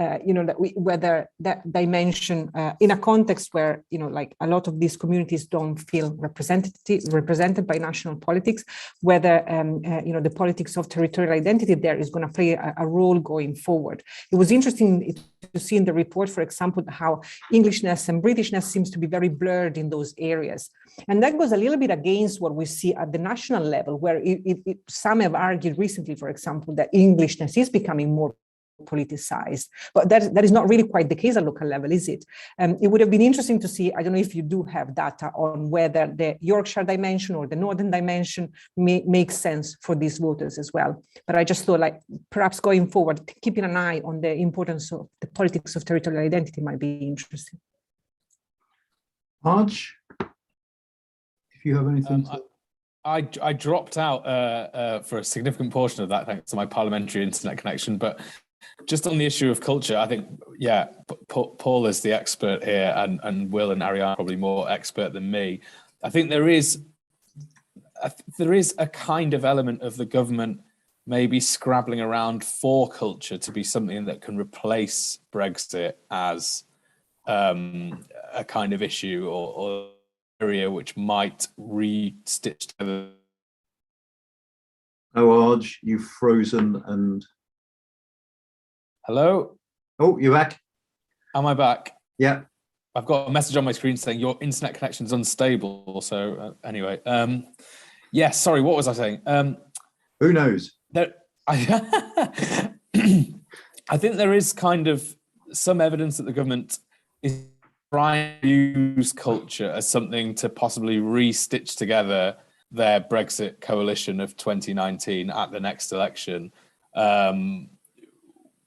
whether that dimension in a context where like a lot of these communities don't feel represented by national politics, whether the politics of territorial identity there is going to play a role going forward. It was interesting to see in the report, for example, how Englishness and Britishness seems to be very blurred in those areas. And that goes a little bit against what we see at the national level, where some have argued recently, for example, that Englishness is becoming more politicized, but that is not really quite the case at local level, is it? It would have been interesting to see, I don't know if you do have data on whether the Yorkshire dimension or the Northern dimension makes sense for these voters as well. But I just thought, like, perhaps going forward, keeping an eye on the importance of the politics of territorial identity might be interesting. Arj, if you have anything to... I dropped out for a significant portion of that thanks to my parliamentary internet connection, but just on the issue of culture, I think, yeah, Paul is the expert here, and Will and Ariane are probably more expert than me. I think there is a kind of element of the government maybe scrabbling around for culture to be something that can replace Brexit as a kind of issue or area which might re-stitch together. Oh, Arj, you've frozen and... Hello? Oh, you're back. Am I back? Yeah. I've got a message on my screen saying your internet connection is unstable. So anyway, yeah, sorry, what was I saying? Who knows? I think there is kind of some evidence that the government is trying to use culture as something to possibly re-stitch together their Brexit coalition of 2019 at the next election.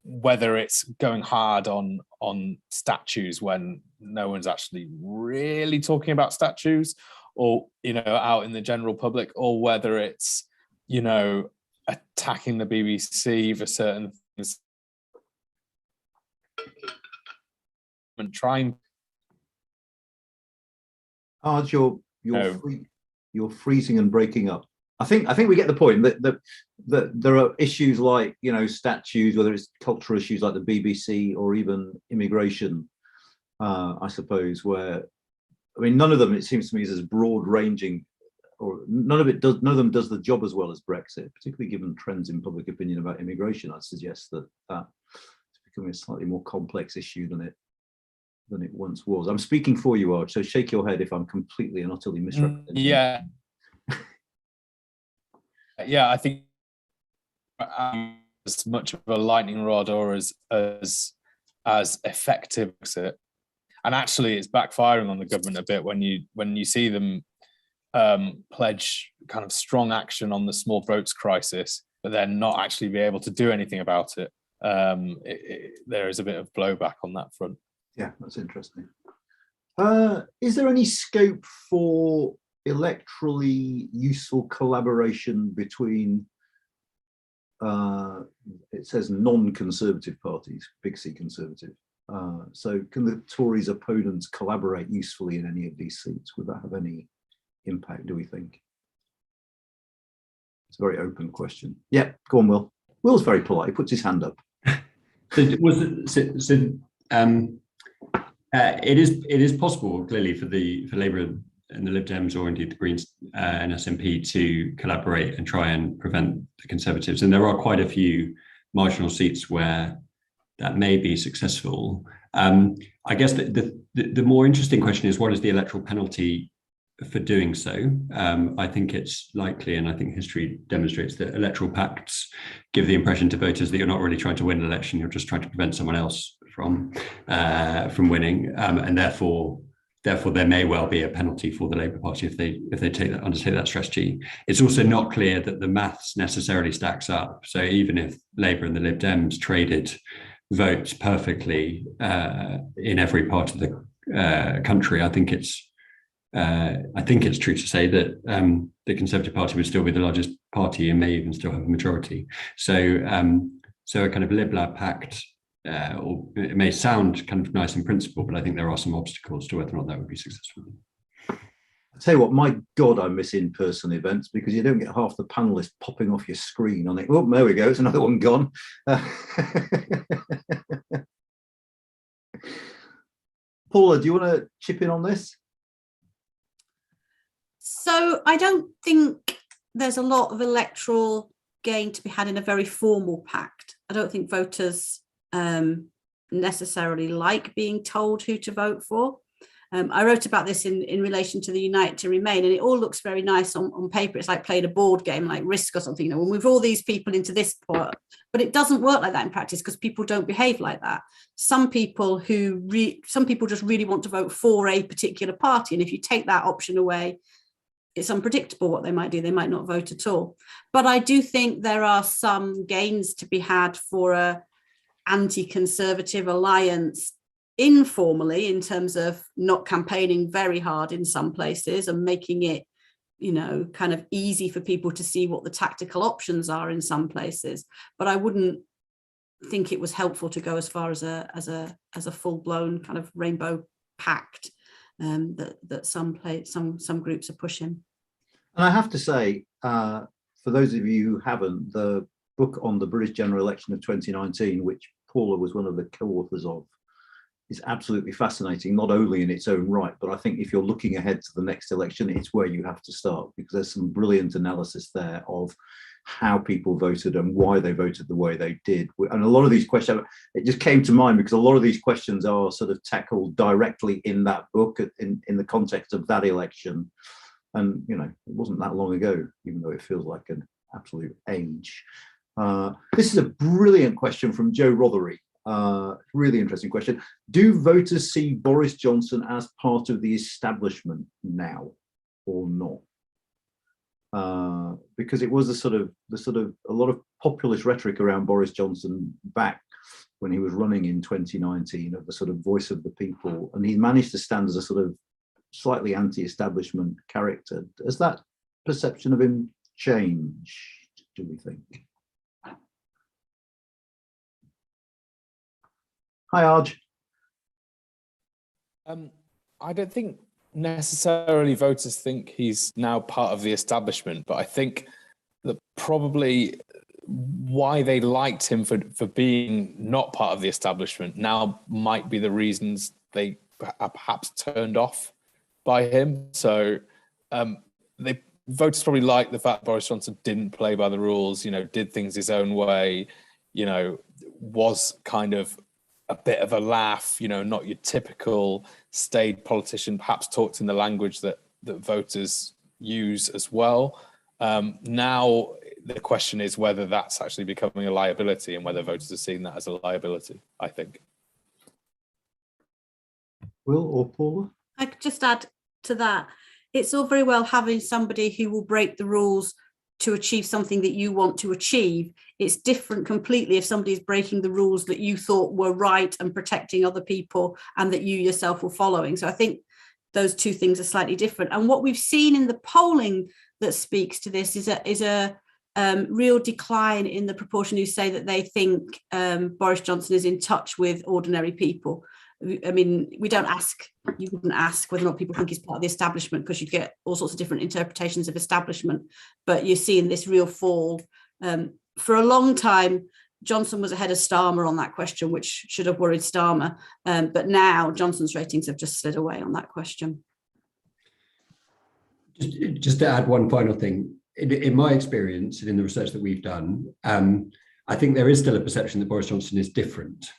Whether it's going hard on statues when no one's actually really talking about statues, or out in the general public, or whether it's attacking the BBC for certain things and trying. Arj, you're freezing and breaking up. I think we get the point that there are issues like statues, whether it's cultural issues like the BBC or even immigration, I suppose, where none of them, it seems to me, is as broad ranging, or none of them does the job as well as Brexit, particularly given trends in public opinion about immigration. I'd suggest that it's becoming a slightly more complex issue than it once was. I'm speaking for you, Arj, so shake your head if I'm completely and utterly misrepresenting. Yeah. Yeah, I think as much of a lightning rod or as effective as it, and actually it's backfiring on the government a bit when you see them pledge kind of strong action on the small boats crisis, but then not actually be able to do anything about it. There is a bit of blowback on that front. Yeah, that's interesting. Is there any scope for electorally useful collaboration between, it says non-conservative parties, big C conservative. So can the Tories' opponents collaborate usefully in any of these seats? Would that have any impact, do we think? It's a very open question. Yeah, go on, Will. Will's very polite, he puts his hand up. It is possible, clearly, for Labour and the Lib Dems, or indeed the Greens and SNP, to collaborate and try and prevent the Conservatives. And there are quite a few marginal seats where that may be successful. I guess the more interesting question is, what is the electoral penalty for doing so? I think it's likely, and I think history demonstrates, that electoral pacts give the impression to voters that you're not really trying to win an election, you're just trying to prevent someone else from winning, and therefore there may well be a penalty for the Labour Party if they undertake that strategy. It's also not clear that the maths necessarily stacks up. So even if Labour and the Lib Dems traded votes perfectly in every part of the country, I think it's I think it's true to say that the Conservative Party would still be the largest party and may even still have a majority. So a kind of lib-lab pact, or it may sound kind of nice in principle, but I think there are some obstacles to whether or not that would be successful. I tell you what, my God, I miss in-person events because you don't get half the panelists popping off your screen on it. Oh, there we go. It's another one gone. Paula, do you want to chip in on this? So I don't think there's a lot of electoral gain to be had in a very formal pact. I don't think voters necessarily like being told who to vote for. I wrote about this in relation to the Unite to Remain, and it all looks very nice on paper. It's like playing a board game, like Risk or something. We'll move all these people into this part, but it doesn't work like that in practice because people don't behave like that. Some people just really want to vote for a particular party, and if you take that option away, it's unpredictable what they might do. They might not vote at all. But I do think there are some gains to be had for a anti-conservative alliance informally, in terms of not campaigning very hard in some places and making it, kind of easy for people to see what the tactical options are in some places. But I wouldn't think it was helpful to go as far as a full-blown kind of rainbow pact that some groups are pushing. And I have to say, for those of you who haven't, the book on the British general election of 2019, which Paula was one of the co-authors of, is absolutely fascinating, not only in its own right, but I think if you're looking ahead to the next election, it's where you have to start, because there's some brilliant analysis there of how people voted and why they voted the way they did. And a lot of these questions, it just came to mind because a lot of these questions are sort of tackled directly in that book in the context of that election. And, it wasn't that long ago, even though it feels like an absolute age. This is a brilliant question from Joe Rothery. Really interesting question. Do voters see Boris Johnson as part of the establishment now or not? Because it was a lot of populist rhetoric around Boris Johnson back when he was running in 2019 of the sort of voice of the people, and he managed to stand as a sort of slightly anti-establishment character. Has that perception of him changed, do we think? Hi, Arj. I don't think necessarily voters think he's now part of the establishment, but I think that probably why they liked him for being not part of the establishment now might be the reasons they are perhaps turned off by him. So voters probably like the fact Boris Johnson didn't play by the rules, did things his own way, was kind of a bit of a laugh, not your typical staid politician, perhaps talked in the language that voters use as well. Now the question is whether that's actually becoming a liability and whether voters are seeing that as a liability, I think. Will or Paula? I could just add to that. It's all very well having somebody who will break the rules to achieve something that you want to achieve. It's different completely if somebody's breaking the rules that you thought were right and protecting other people and that you yourself were following. So I think those two things are slightly different. And what we've seen in the polling that speaks to this is a real decline in the proportion who say that they think Boris Johnson is in touch with ordinary people. I mean, you wouldn't ask whether or not people think he's part of the establishment because you'd get all sorts of different interpretations of establishment, but you're seeing this real fall. For a long time, Johnson was ahead of Starmer on that question, which should have worried Starmer, but now Johnson's ratings have just slid away on that question. Just to add one final thing, in my experience and in the research that we've done, I think there is still a perception that Boris Johnson is different.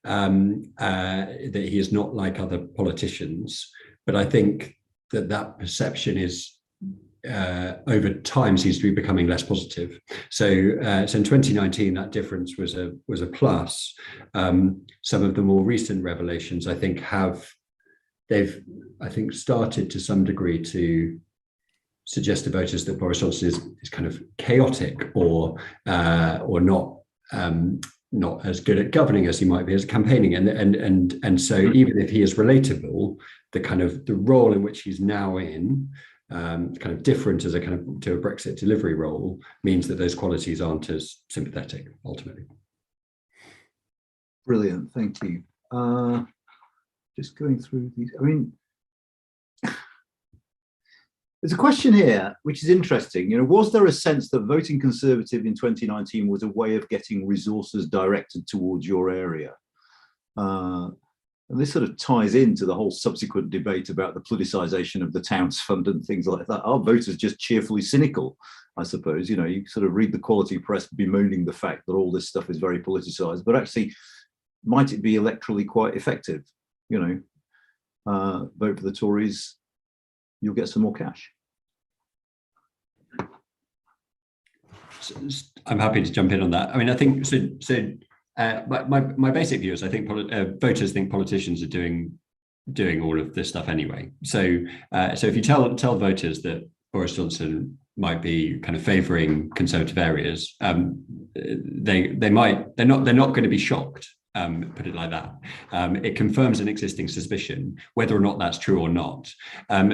That he is not like other politicians, but I think that perception is over time seems to be becoming less positive. So in 2019 that difference was a plus. Some of the more recent revelations I think they've started to some degree to suggest to voters that Boris Johnson is kind of chaotic or not not as good at governing as he might be as campaigning, and so even if he is relatable, the role in which he's now in, kind of different as a kind of to a Brexit delivery role, means that those qualities aren't as sympathetic ultimately. Brilliant, thank you. Just going through these, I mean, there's a question here which is interesting. You know, was there a sense that voting Conservative in 2019 was a way of getting resources directed towards your area? And this sort of ties into the whole subsequent debate about the politicization of the Towns Fund and things like that. Are voters just cheerfully cynical? I suppose, you know, you sort of read the quality press bemoaning the fact that all this stuff is very politicized, but actually, might it be electorally quite effective? You know, vote for the Tories, you'll get some more cash. I'm happy to jump in on that. I mean, I think so. My basic view is I think voters think politicians are doing all of this stuff anyway. So if you tell voters that Boris Johnson might be kind of favouring Conservative areas, they're not going to be shocked. Put it like that. It confirms an existing suspicion, whether or not that's true or not.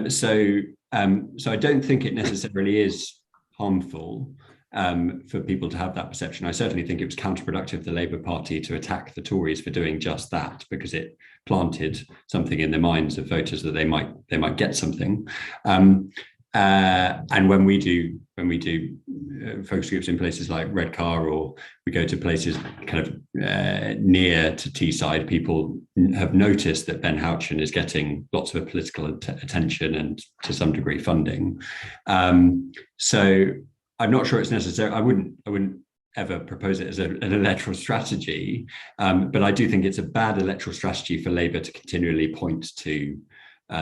So I don't think it necessarily is harmful for people to have that perception. I certainly think it was counterproductive of the Labour Party to attack the Tories for doing just that, because it planted something in the minds of voters that they might get something. And when we do focus groups in places like Redcar, or we go to places kind of near to Teesside, people have noticed that Ben Houchen is getting lots of political attention and to some degree funding. So I'm not sure it's necessary. I wouldn't ever propose it as an electoral strategy, but I do think it's a bad electoral strategy for Labour to continually point to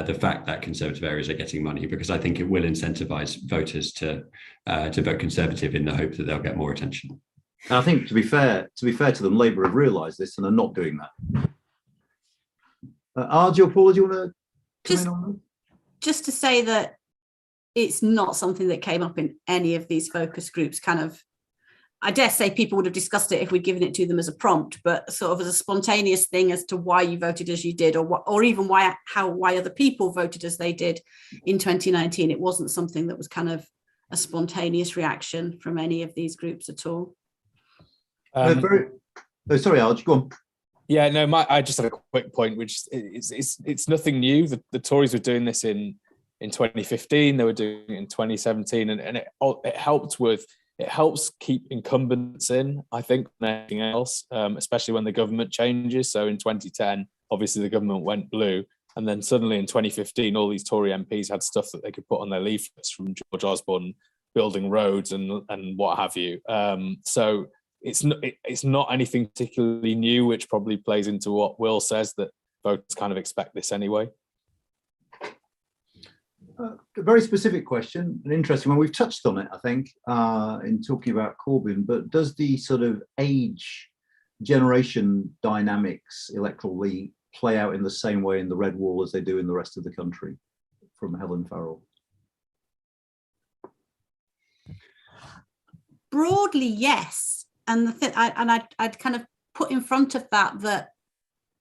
the fact that Conservative areas are getting money, because I think it will incentivise voters to vote Conservative in the hope that they'll get more attention. And I think to be fair to them, Labour have realised this and are not doing that. Arj or Paula, do you want to come in on that? Just to say that it's not something that came up in any of these focus groups. Kind of, I dare say people would have discussed it if we'd given it to them as a prompt, but sort of as a spontaneous thing as to why you voted as you did, or even why other people voted as they did in 2019. It wasn't something that was kind of a spontaneous reaction from any of these groups at all. Sorry, Arj, go on. Yeah, no, I just had a quick point, which it's nothing new. The Tories were doing this in 2015. They were doing it in 2017, and it helps keep incumbents in, I think, than anything else, especially when the government changes. So in 2010, obviously the government went blue, and then suddenly in 2015, all these Tory MPs had stuff that they could put on their leaflets, from George Osborne building roads and what have you. So it's not anything particularly new, which probably plays into what Will says, that voters kind of expect this anyway. A very specific question, an interesting one. We've touched on it, I think, in talking about Corbyn, but does the sort of age generation dynamics electorally play out in the same way in the Red Wall as they do in the rest of the country? From Helen Farrell. Broadly, yes. And I'd kind of put in front of that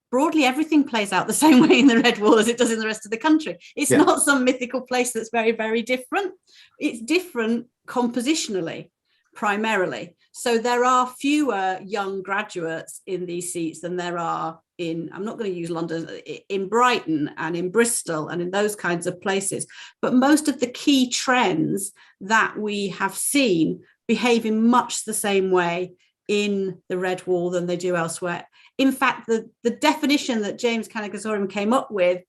broadly everything plays out the same way in the Red Wall as it does in the rest of the country. It's not some mythical place that's very, very different. It's different compositionally, primarily. So there are fewer young graduates in these seats than there are in, I'm not going to use London, in Brighton and in Bristol and in those kinds of places. But most of the key trends that we have seen behave in much the same way in the Red Wall than they do elsewhere. In fact, the definition that James Kanagasorian came up with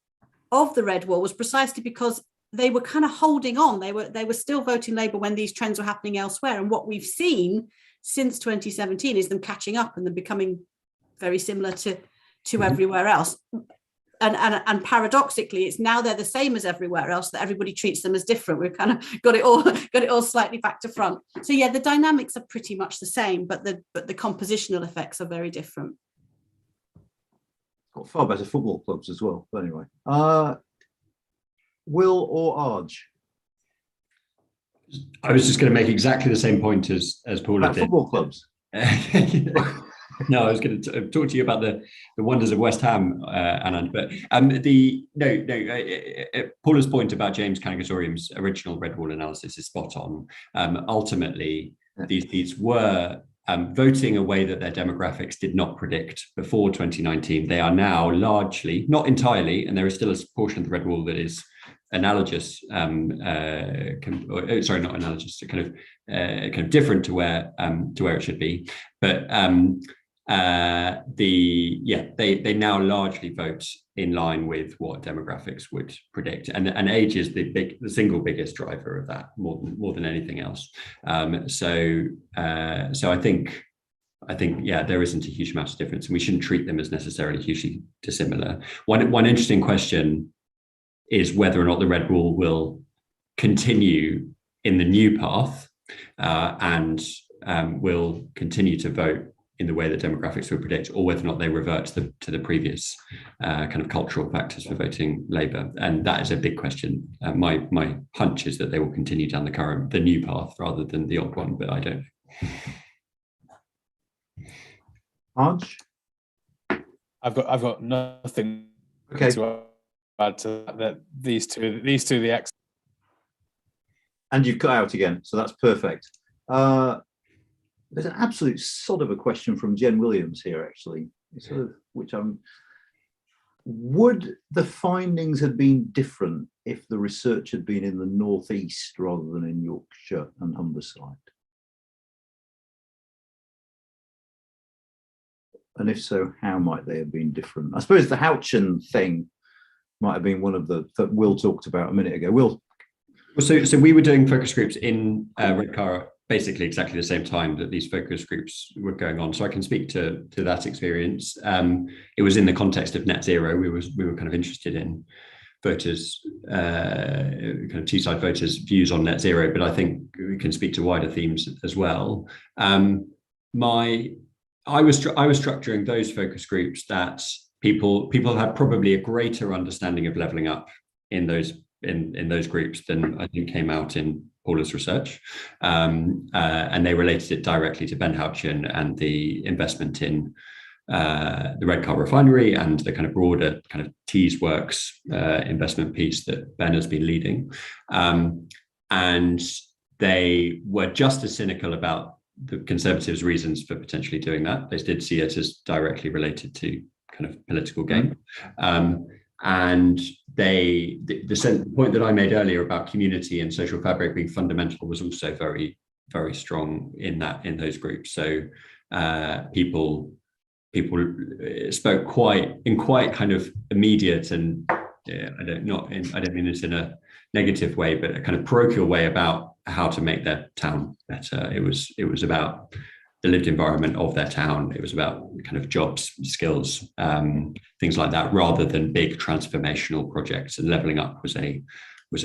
of the Red Wall was precisely because they were kind of holding on. They were still voting Labour when these trends were happening elsewhere. And what we've seen since 2017 is them catching up and them becoming very similar to everywhere else. And paradoxically, it's now they're the same as everywhere else, that everybody treats them as different. We've kind of got it all slightly back to front. So yeah, the dynamics are pretty much the same, but the compositional effects are very different. Got far better football clubs as well. But anyway, Will or Arj? I was just going to make exactly the same point as Paula did. Football clubs. No, I was going to talk to you about the wonders of West Ham, Anand. But Paula's point about James Kanagatorium's original red wall analysis is spot on. Ultimately, these seats were voting a way that their demographics did not predict before 2019. They are now largely, not entirely, and there is still a portion of the red wall that is analogous, sorry, not analogous, kind of different to where it should be, but they now largely vote in line with what demographics would predict, and age is the single biggest driver of that, more than anything else. So I think there isn't a huge amount of difference, and we shouldn't treat them as necessarily hugely dissimilar. One interesting question is whether or not the red wall will continue in the new path and will continue to vote in the way that demographics would predict, or whether or not they revert to the previous kind of cultural factors for voting Labour. And that is a big question. My hunch is that they will continue down the new path rather than the old one, but I don't know. Arj? I've got nothing to add to that. These two, the ex. And you've cut out again, so that's perfect. There's an absolute sod of a question from Jen Williams here, actually, would the findings have been different if the research had been in the northeast rather than in Yorkshire and Humberside? And if so, how might they have been different? I suppose the Houchen thing might have been one of that Will talked about a minute ago. Will? So we were doing focus groups in Redcar basically exactly the same time that these focus groups were going on. So I can speak to that experience. It was in the context of net zero. We were kind of interested in voters, kind of Teesside voters' views on net zero, but I think we can speak to wider themes as well. I was structuring those focus groups that people had probably a greater understanding of levelling up in those groups than I think came out in Paula's research, and they related it directly to Ben Houchen and the investment in the Redcar refinery and the kind of broader kind of Tees Works investment piece that Ben has been leading, and they were just as cynical about the Conservatives' reasons for potentially doing that. They did see it as directly related to kind of political gain. And the point that I made earlier about community and social fabric being fundamental was also very, very strong in those groups. So people spoke quite kind of immediate and I don't mean this in a negative way, but a kind of parochial way about how to make their town better. It was about the lived environment of their town. It was about kind of jobs, skills, things like that, rather than big transformational projects. And levelling up was a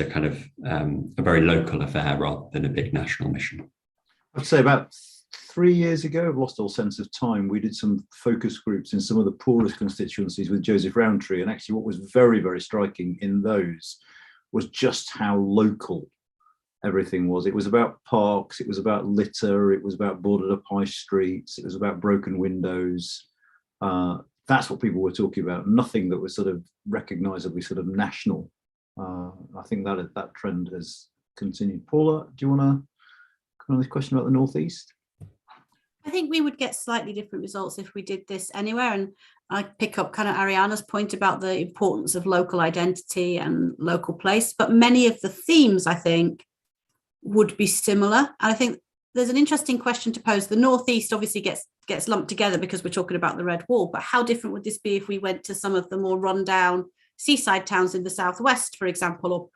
kind of a very local affair rather than a big national mission. I'd say about 3 years ago, I've lost all sense of time, we did some focus groups in some of the poorest constituencies with Joseph Rowntree. And actually what was very, very striking in those was just how local everything was. It was about parks, it was about litter, it was about boarded up high streets, it was about broken windows. That's what people were talking about, nothing that was sort of recognisably sort of national. I think that trend has continued. Paula, do you want to comment on this question about the Northeast? I think we would get slightly different results if we did this anywhere. And I pick up kind of Ariana's point about the importance of local identity and local place, but many of the themes, I think, would be similar. And I think there's an interesting question to pose. The Northeast obviously gets lumped together because we're talking about the Red Wall, but how different would this be if we went to some of the more rundown seaside towns in the Southwest, for example, or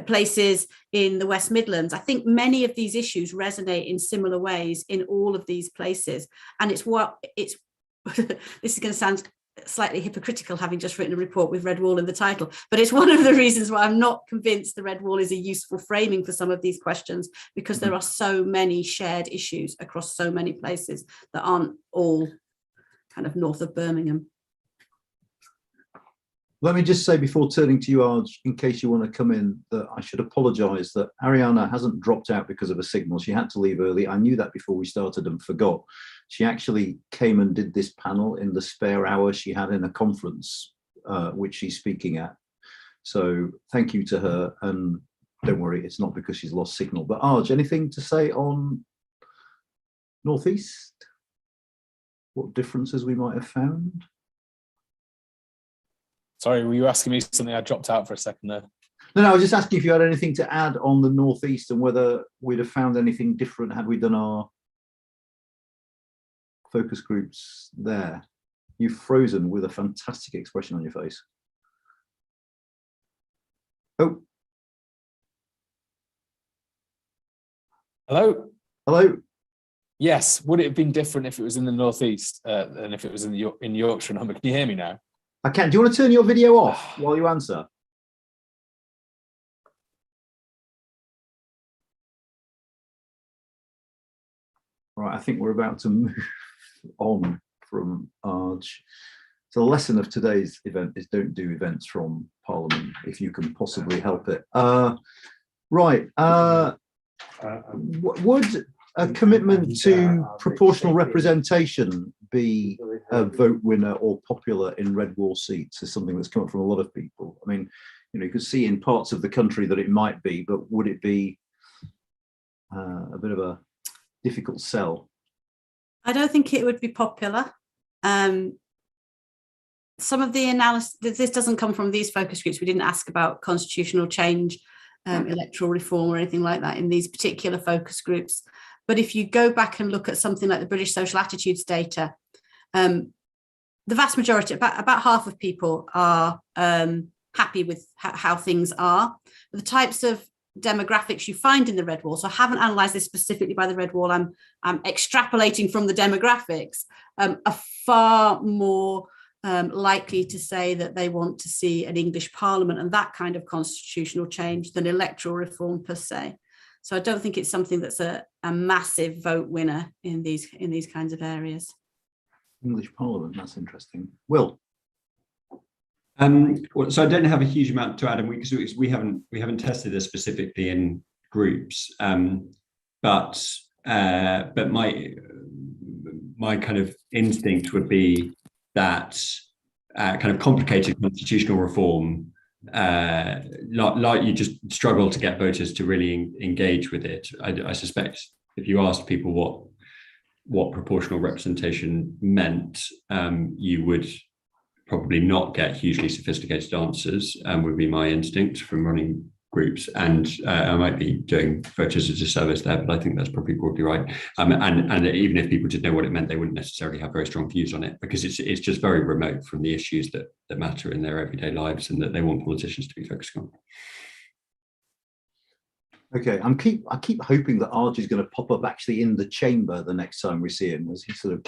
places in the West Midlands? I think many of these issues resonate in similar ways in all of these places. And it's this is going to sound slightly hypocritical, having just written a report with Red Wall in the title, but it's one of the reasons why I'm not convinced the Red Wall is a useful framing for some of these questions, because there are so many shared issues across so many places that aren't all kind of north of Birmingham. Let me just say before turning to you, Arj, in case you want to come in, that I should apologise that Ariana hasn't dropped out because of a signal. She had to leave early. I knew that before we started and forgot. She actually came and did this panel in the spare hour she had in a conference, which she's speaking at. So thank you to her, and don't worry, it's not because she's lost signal. But Arj, anything to say on Northeast? What differences we might have found? Sorry, were you asking me something? I dropped out for a second there. No, I was just asking if you had anything to add on the Northeast and whether we'd have found anything different had we done our focus groups there. You've frozen with a fantastic expression on your face. Oh. Hello? Hello? Yes, would it have been different if it was in the Northeast than if it was in Yorkshire and Humber? Can you hear me now? I can. Do you want to turn your video off while you answer? Right, I think we're about to move on from Arj. So the lesson of today's event is don't do events from Parliament if you can possibly help it. Right, would a commitment to proportional representation be a vote winner or popular in red wall seats? Is something that's come up from a lot of people. I mean, you know, you could see in parts of the country that it might be, but would it be a bit of a difficult sell? I don't think it would be popular. Some of the analysis, this doesn't come from these focus groups. We didn't ask about constitutional change, electoral reform or anything like that in these particular focus groups. But if you go back and look at something like the British social attitudes data, the vast majority, about half of people are happy with how things are. The types of demographics you find in the red wall, so I haven't analysed this specifically by the red wall, I'm extrapolating from the demographics, are far more likely to say that they want to see an English Parliament and that kind of constitutional change than electoral reform per se. So I don't think it's something that's a massive vote winner in these kinds of areas. English Parliament, that's interesting. Will? So I don't have a huge amount to add, because we haven't tested this specifically in groups, but my kind of instinct would be that kind of complicated constitutional reform, like you just struggle to get voters to really engage with it. I suspect if you asked people what proportional representation meant, you would probably not get hugely sophisticated answers, would be my instinct from running groups. And I might be doing voters a disservice there, but I think that's probably broadly right. And even if people did know what it meant, they wouldn't necessarily have very strong views on it, because it's just very remote from the issues that matter in their everyday lives and that they want politicians to be focusing on. Okay, I keep hoping that Arj is going to pop up actually in the chamber the next time we see him, as he sort of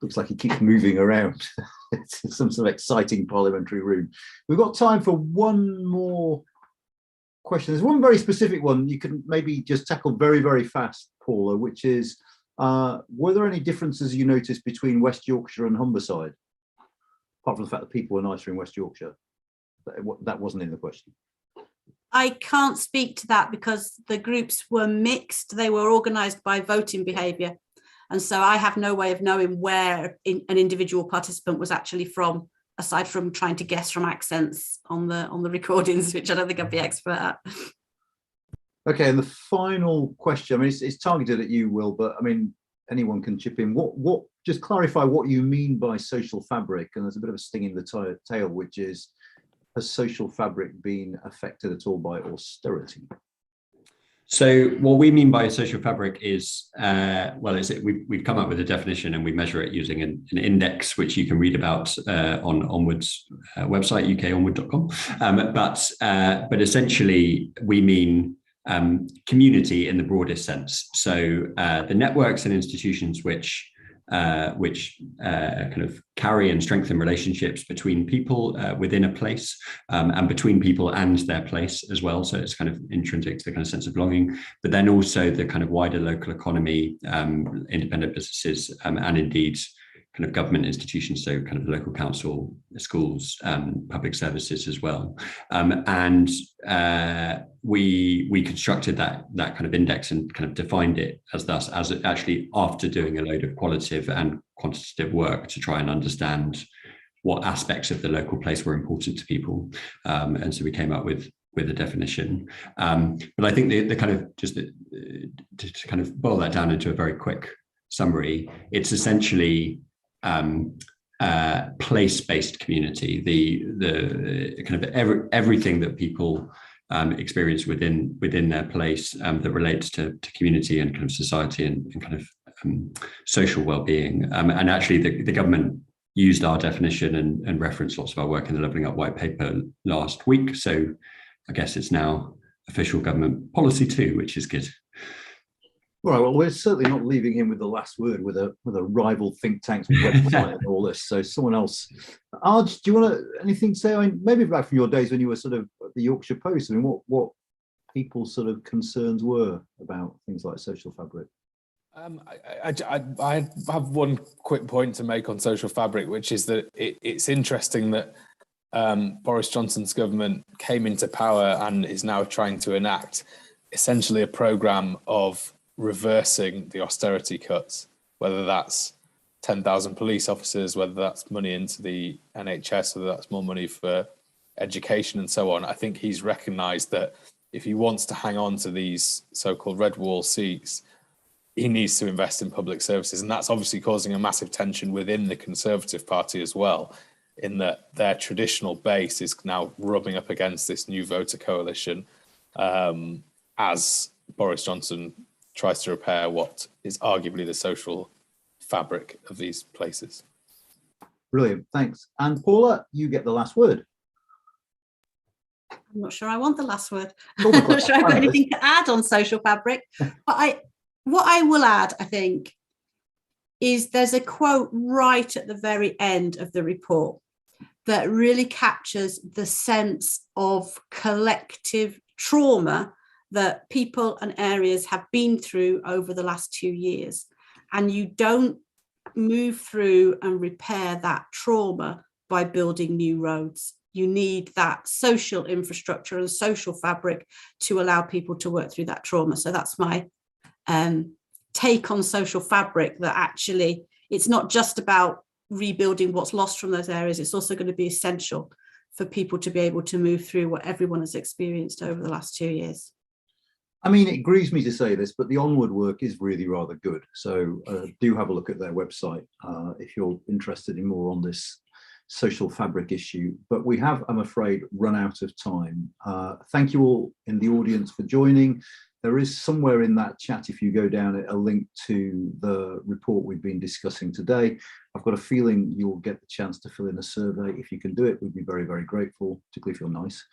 looks like he keeps moving around. It's some sort of exciting parliamentary room. We've got time for one more question. There's one very specific one you can maybe just tackle very, very fast, Paula, which is, were there any differences you noticed between West Yorkshire and Humberside? Apart from the fact that people were nicer in West Yorkshire. That wasn't in the question. I can't speak to that because the groups were mixed. They were organised by voting behaviour. And so I have no way of knowing where an individual participant was actually from, aside from trying to guess from accents on the recordings, which I don't think I'd be expert at. Okay, and the final question, I mean, it's targeted at you, Will, but I mean, anyone can chip in. What just clarify what you mean by social fabric, and there's a bit of a sting in the tail, which is, has social fabric been affected at all by austerity? So what we mean by social fabric is, we've come up with a definition and we measure it using an index, which you can read about on Onward's website, ukonward.com. But essentially we mean community in the broadest sense. So the networks and institutions which kind of carry and strengthen relationships between people within a place, and between people and their place as well. So it's kind of intrinsic to the kind of sense of belonging, but then also the kind of wider local economy, independent businesses, and indeed kind of government institutions, so kind of the local council, schools, public services as well. we constructed that kind of index and kind of defined it as thus, as actually after doing a load of qualitative and quantitative work to try and understand what aspects of the local place were important to people. And so we came up with a definition. But I think the kind of just to kind of boil that down into a very quick summary, it's essentially place-based community, the kind of everything that people experience within their place that relates to community and kind of society and kind of social well-being. And actually the government used our definition and referenced lots of our work in the Levelling Up white paper last week. So I guess it's now official government policy too, which is good. All right, well, we're certainly not leaving him with the last word with a rival think tank's website and all this. So someone else. Arj, do you want to anything to say? I mean, maybe back from your days when you were sort of at the Yorkshire Post. I mean, what people's sort of concerns were about things like social fabric? I have one quick point to make on social fabric, which is that it's interesting that Boris Johnson's government came into power and is now trying to enact essentially a programme of reversing the austerity cuts, whether that's 10,000 police officers, whether that's money into the NHS, whether that's more money for education and so on. I think he's recognised that if he wants to hang on to these so-called red wall seats, he needs to invest in public services. And that's obviously causing a massive tension within the Conservative Party as well, in that their traditional base is now rubbing up against this new voter coalition as Boris Johnson tries to repair what is arguably the social fabric of these places. Brilliant, thanks. And Paula, you get the last word. I'm not sure I want the last word. I'm not sure I've got anything to add on social fabric. But what I will add, I think, is there's a quote right at the very end of the report that really captures the sense of collective trauma that people and areas have been through over the last 2 years. And you don't move through and repair that trauma by building new roads. You need that social infrastructure and social fabric to allow people to work through that trauma. So that's my take on social fabric, that actually it's not just about rebuilding what's lost from those areas. It's also going to be essential for people to be able to move through what everyone has experienced over the last 2 years. I mean, it grieves me to say this, but the Onward work is really rather good. So do have a look at their website if you're interested in more on this social fabric issue. But we have, I'm afraid, run out of time. Thank you all in the audience for joining. There is somewhere in that chat, if you go down it, a link to the report we've been discussing today. I've got a feeling you'll get the chance to fill in a survey. If you can do it, we'd be very, very grateful, particularly if you're nice.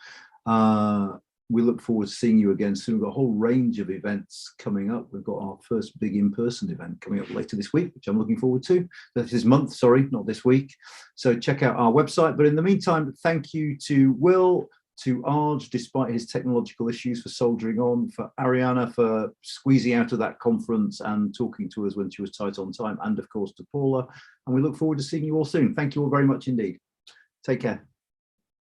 We look forward to seeing you again soon. We've got a whole range of events coming up. We've got our first big in-person event coming up later this week, which I'm looking forward to. This month, sorry, not this week. So check out our website. But in the meantime, thank you to Will, to Arj, despite his technological issues, for soldiering on, for Ariana for squeezing out of that conference and talking to us when she was tight on time, and of course to Paula. And we look forward to seeing you all soon. Thank you all very much indeed. Take care.